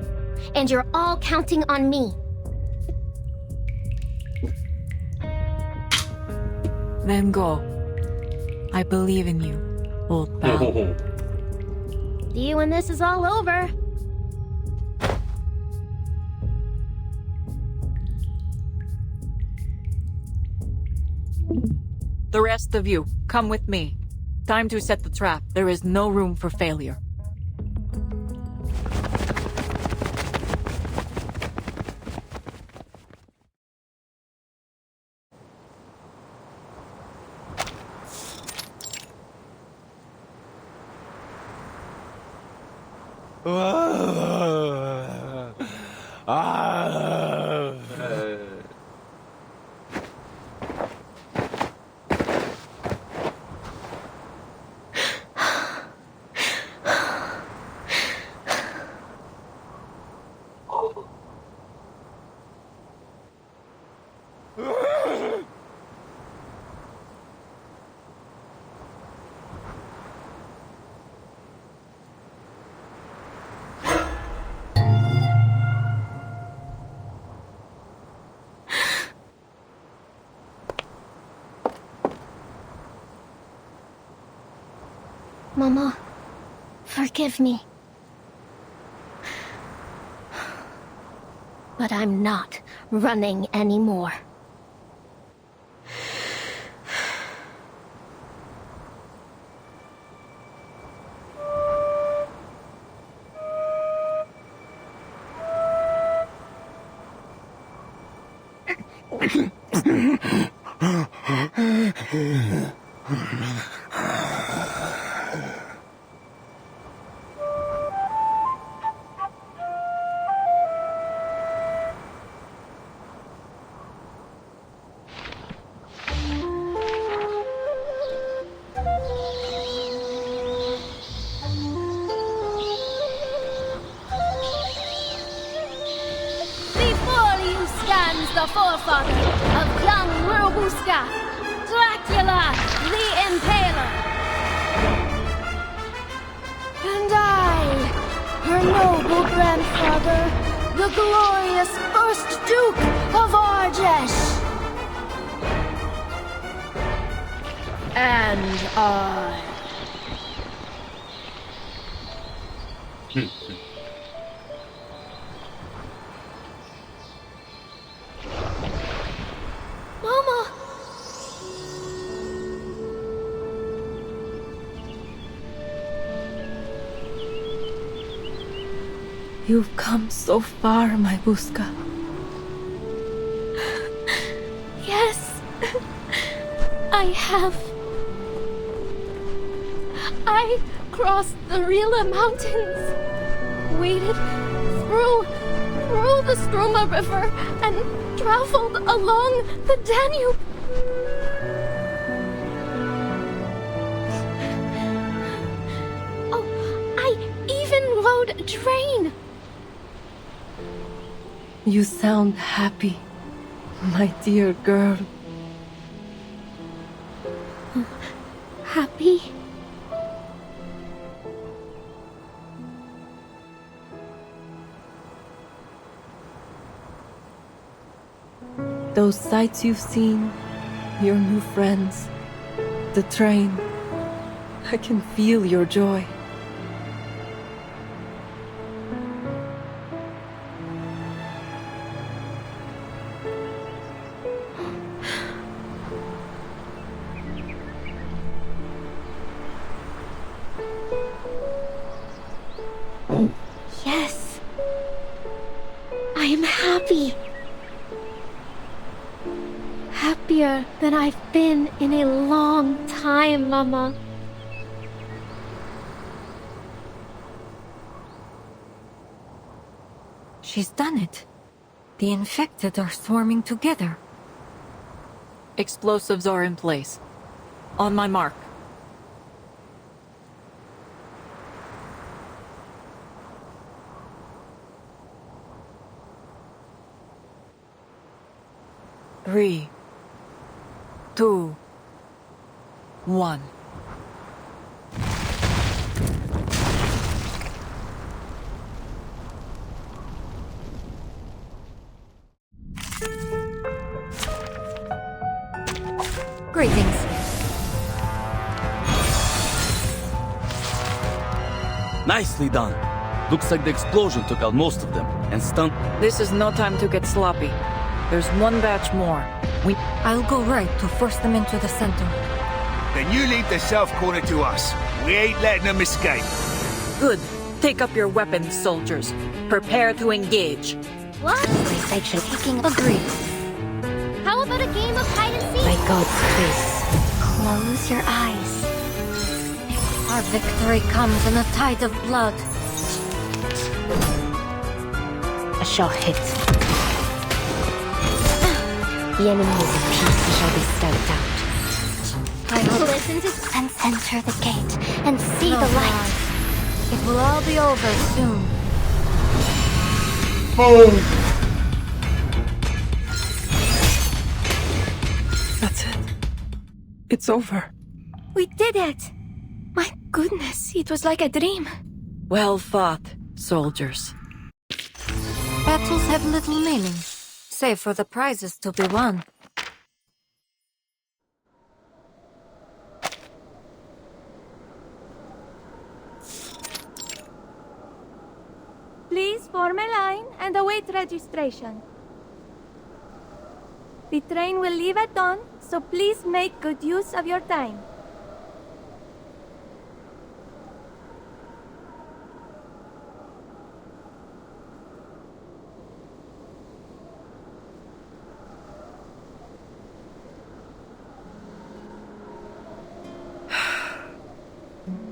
And you're all counting on me. Then go. I believe in you, old pal. See you when this is all over. The rest of you, come with me. Time to set the trap. There is no room for failure. Mama, forgive me. But I'm not running anymore. Before you stands the forefather of young Robuska, Dracula the Impaler. And I, her noble grandfather, the glorious first Duke of Arjesh. And I. Mama! You've come so far, my Buska. Yes, I have. I crossed the Rila Mountains, waded through the Struma River, and traveled along the Danube. Oh, I even rode a train. You sound happy, my dear girl. Happy? Those sights you've seen, your new friends, the train. I can feel your joy. Yes. I am happy. Happier than I've been in a long time, Mama. She's done it. The infected are swarming together. Explosives are in place. On my mark. Three, 2, 1. Greetings. Nicely done. Looks like the explosion took out most of them and stunned. This is no time to get sloppy. There's one batch more. I'll go right to force them into the center. Then you leave the south corner to us. We ain't letting them escape. Good. Take up your weapons, soldiers. Prepare to engage. What? Section taking. Agreed. How about a game of hide and seek? By God's grace. Close your eyes. Our victory comes in a tide of blood. A shot hit. The enemy is in peace shall be stamped out. I hope. Listen to and enter the gate and see the light. It will all be over soon. That's it. It's over. We did it! My goodness, it was like a dream. Well fought, soldiers. Battles have little meaning, save for the prizes to be won. Please form a line and await registration. The train will leave at dawn, so please make good use of your time.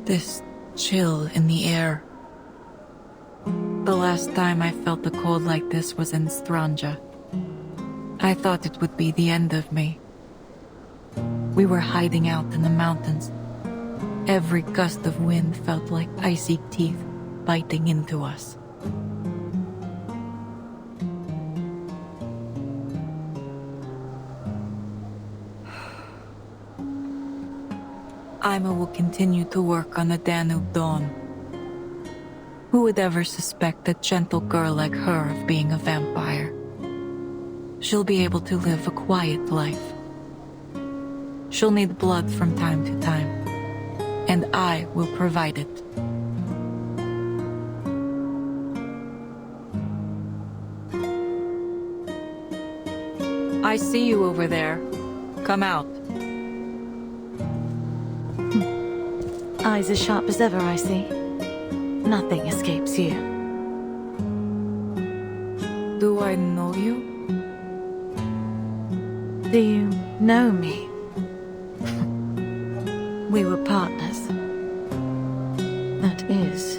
This chill in the air. The last time I felt the cold like this was in Stranja. I thought it would be the end of me. We were hiding out in the mountains. Every gust of wind felt like icy teeth biting into us. Ima will continue to work on the Danube Dawn. Who would ever suspect a gentle girl like her of being a vampire? She'll be able to live a quiet life. She'll need blood from time to time, and I will provide it. I see you over there. Come out. Eyes as sharp as ever, I see. Nothing escapes you. Do I know you? Do you know me? We were partners. That is,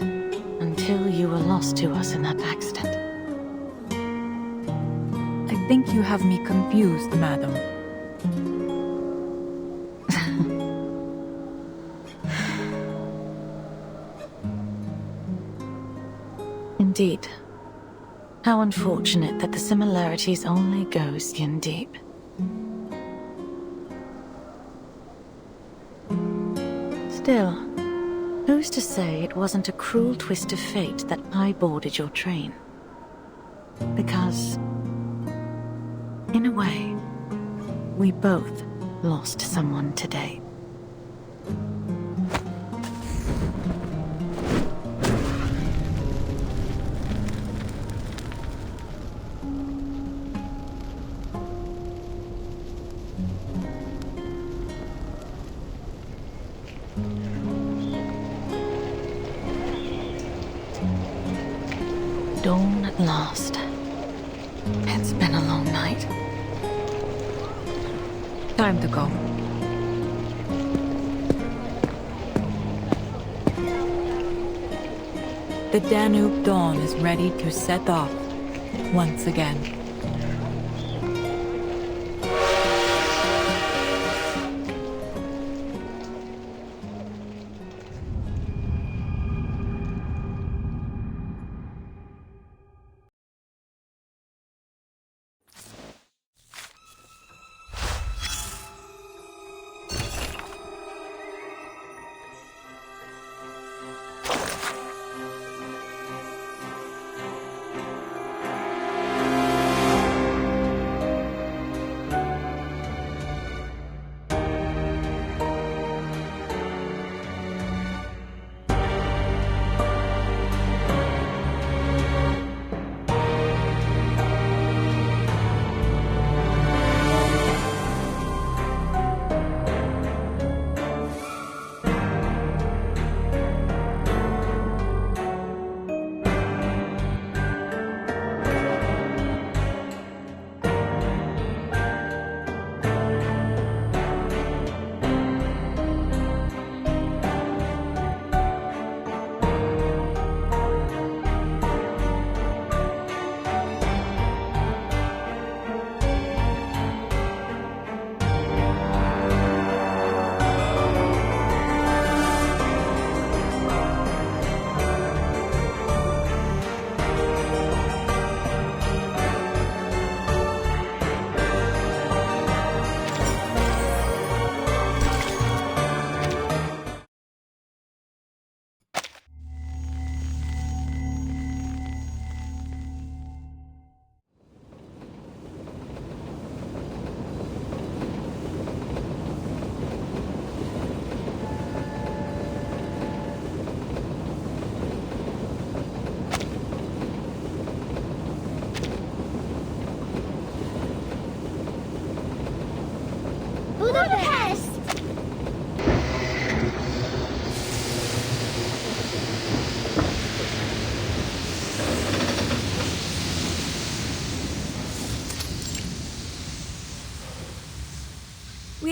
until you were lost to us in that accident. I think you have me confused, madam. Indeed. How unfortunate that the similarities only go skin deep. Still, who's to say it wasn't a cruel twist of fate that I boarded your train? Because, in a way, we both lost someone today. Dawn at last. It's been a long night. Time to go. The Danube Dawn is ready to set off once again.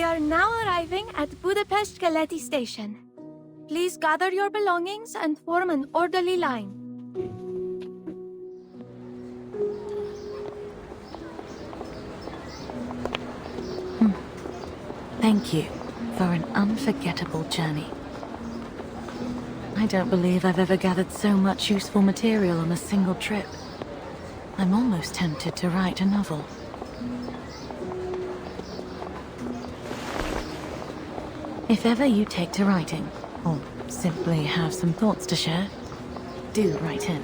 are now arriving at Budapest Keleti Station. Please gather your belongings and form an orderly line. Thank you for an unforgettable journey. I don't believe I've ever gathered so much useful material on a single trip. I'm almost tempted to write a novel. If ever you take to writing, or simply have some thoughts to share, do write in.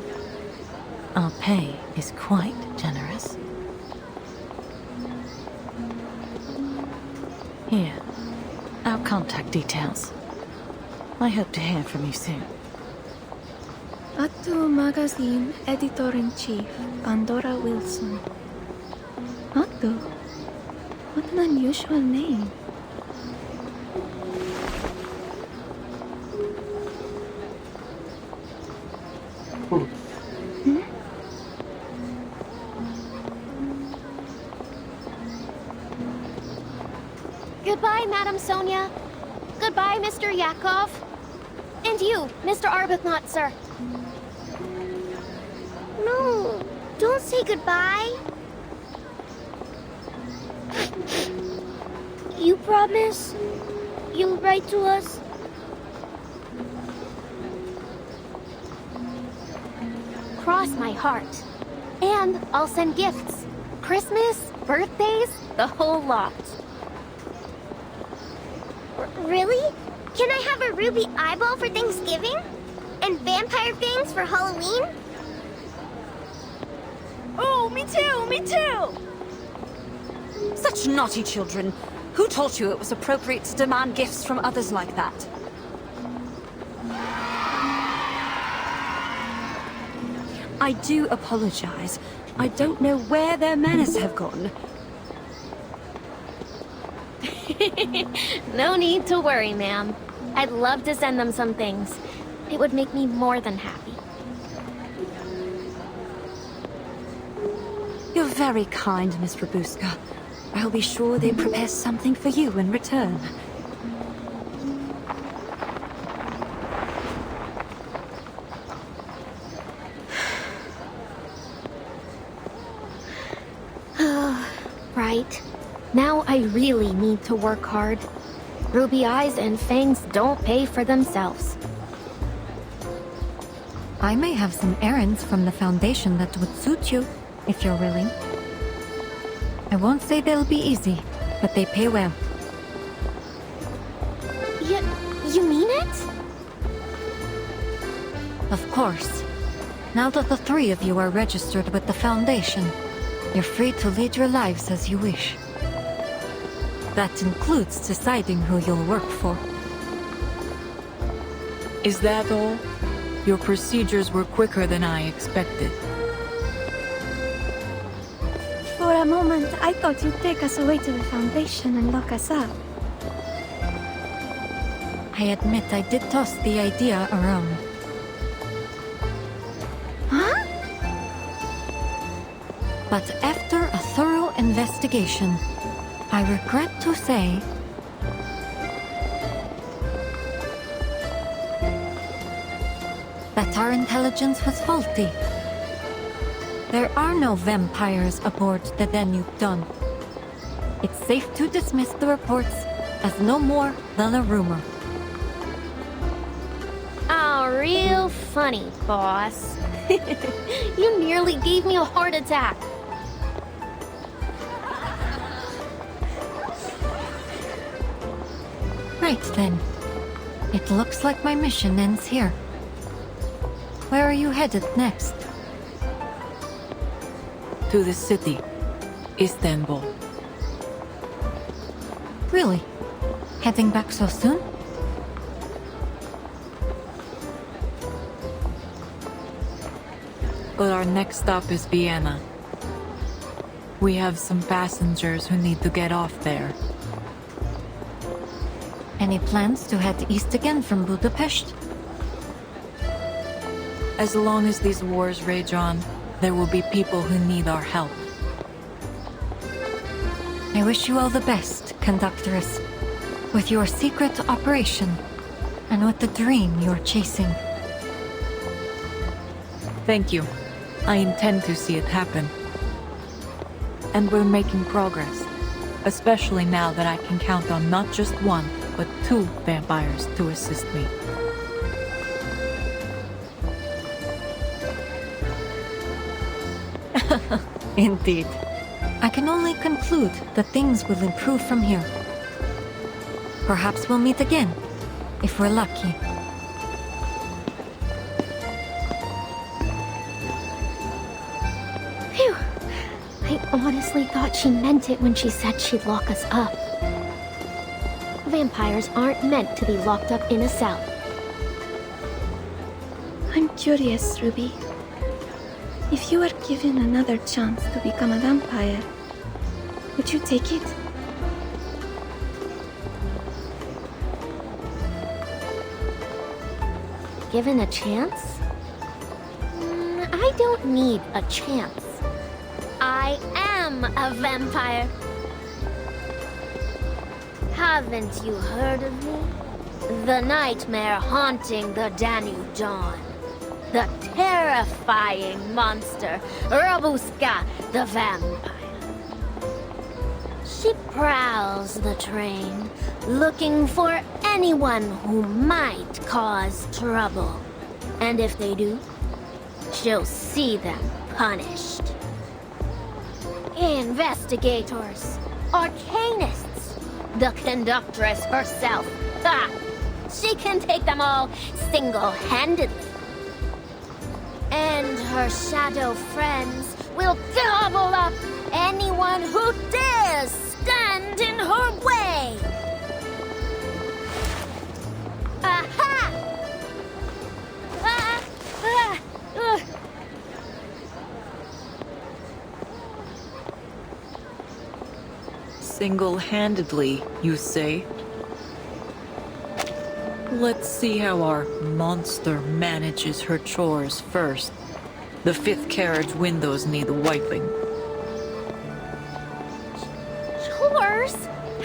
Our pay is quite generous. Here, our contact details. I hope to hear from you soon. Attu Magazine Editor-in-Chief, Pandora Wilson. Attu? What an unusual name. Goodbye, Madam Sonia. Goodbye, Mr. Yakov. And you, Mr. Arbuthnot, sir. No, don't say goodbye. You promise you'll write to us? Cross my heart. And I'll send gifts. Christmas, birthdays, the whole lot. Really? Can I have a ruby eyeball for Thanksgiving? And vampire fangs for Halloween? Oh, me too, me too! Such naughty children. Who taught you it was appropriate to demand gifts from others like that? I do apologize. I don't know where their manners have gone. No need to worry, ma'am. I'd love to send them some things. It would make me more than happy. You're very kind, Miss Rabuska. I'll be sure they prepare something for you in return. Right. Now I really need to work hard. Ruby eyes and fangs don't pay for themselves. I may have some errands from the Foundation that would suit you, if you're willing. I won't say they'll be easy, but they pay well. You mean it? Of course. Now that the three of you are registered with the Foundation, you're free to lead your lives as you wish. That includes deciding who you'll work for. Is that all? Your procedures were quicker than I expected. For a moment, I thought you'd take us away to the Foundation and lock us up. I admit I did toss the idea around. Huh? But after a thorough investigation, I regret to say that our intelligence was faulty. There are no vampires aboard the Danube Dawn. It's safe to dismiss the reports as no more than a rumor. Oh, real funny, boss. You nearly gave me a heart attack. Right then. It looks like my mission ends here. Where are you headed next? To the city, Istanbul. Really? Heading back so soon? But our next stop is Vienna. We have some passengers who need to get off there. Any plans to head east again from Budapest? As long as these wars rage on, there will be people who need our help. I wish you all the best, Conductress. with your secret operation and with the dream you're chasing. Thank you. I intend to see it happen. And we're making progress, especially now that I can count on not just one, but 2 vampires to assist me. Indeed. I can only conclude that things will improve from here. Perhaps we'll meet again, if we're lucky. Phew! I honestly thought she meant it when she said she'd lock us up. Vampires aren't meant to be locked up in a cell. I'm curious, Ruby. If you were given another chance to become a vampire, would you take it? Given a chance? I don't need a chance. I am a vampire. Haven't you heard of me? The nightmare haunting the Danube dawn. The terrifying monster, Robuska the vampire. She prowls the train, looking for anyone who might cause trouble. And if they do, she'll see them punished. Investigators, arcanists, the conductress herself. Ha! She can take them all single-handedly. And her shadow friends will gobble up anyone who dares stand in her way! Aha! Ah! Ah! Ugh. Single-handedly, you say? Let's see how our monster manages her chores first. The 5th carriage windows need wiping. Chores?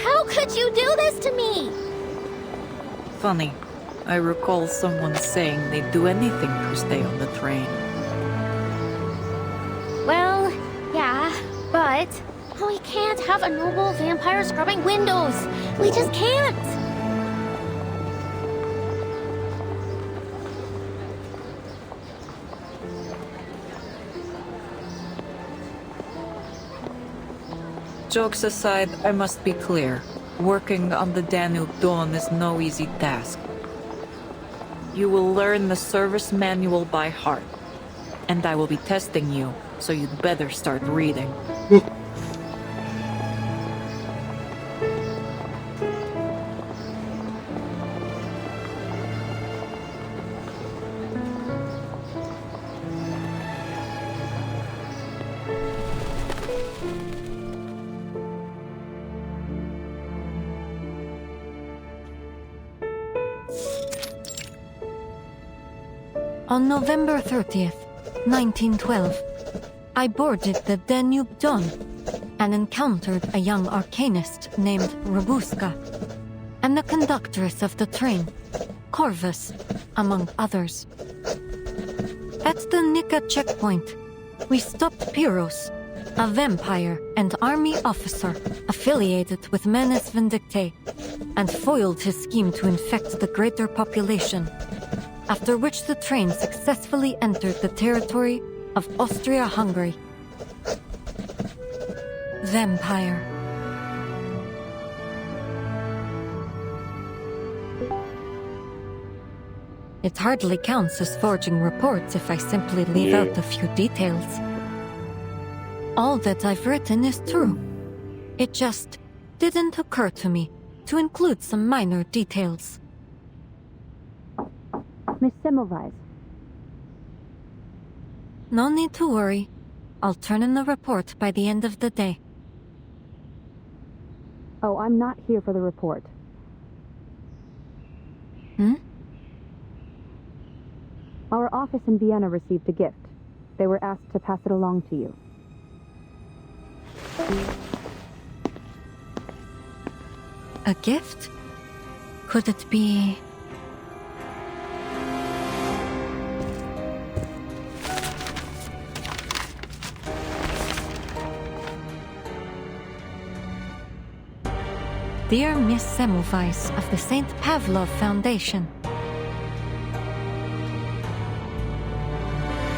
How could you do this to me? Funny. I recall someone saying they'd do anything to stay on the train. Well, yeah, but we can't have a noble vampire scrubbing windows. We just can't. Jokes aside, I must be clear. Working on the Danube Dawn is no easy task. You will learn the service manual by heart. And I will be testing you, so you'd better start reading. On November 30th, 1912, I boarded the Danube Dawn and encountered a young arcanist named Robuska, and the conductress of the train, Corvus, among others. At the Nika checkpoint, we stopped Pyros, a vampire and army officer affiliated with Menes Vindictae, and foiled his scheme to infect the greater population, after which the train successfully entered the territory of Austria-Hungary. Vampire. It hardly counts as forging reports if I simply leave out a few details. All that I've written is true. It just didn't occur to me to include some minor details. Miss Semmelweis. No need to worry. I'll turn in the report by the end of the day. Oh, I'm not here for the report. Our office in Vienna received a gift. They were asked to pass it along to you. A gift? Could it be... Dear Miss Semmelweis of the St. Pavlov Foundation,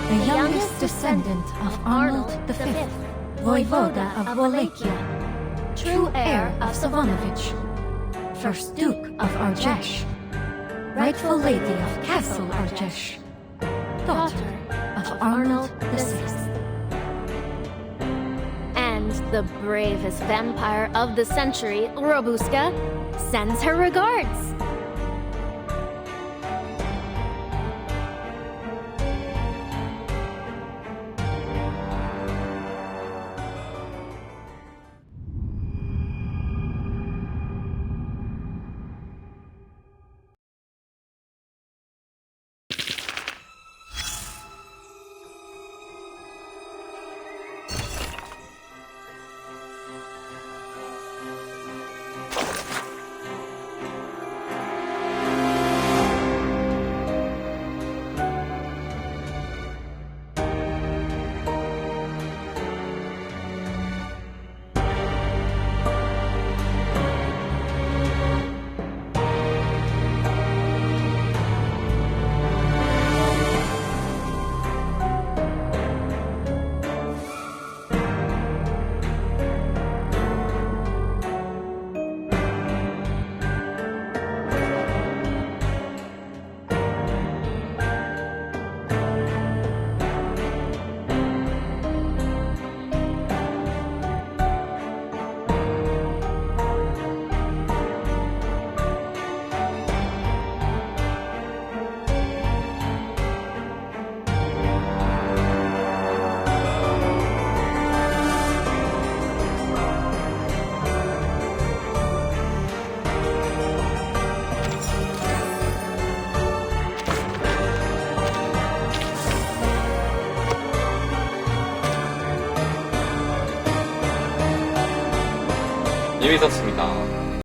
the youngest descendant of Arnold V, Voivoda of Wallachia, true heir of Savonovich, first Duke of Argesh, rightful lady of Castle Argesh, daughter of Arnold VI. And the bravest vampire of the century, Robuska, sends her regards. 재밌었습니다.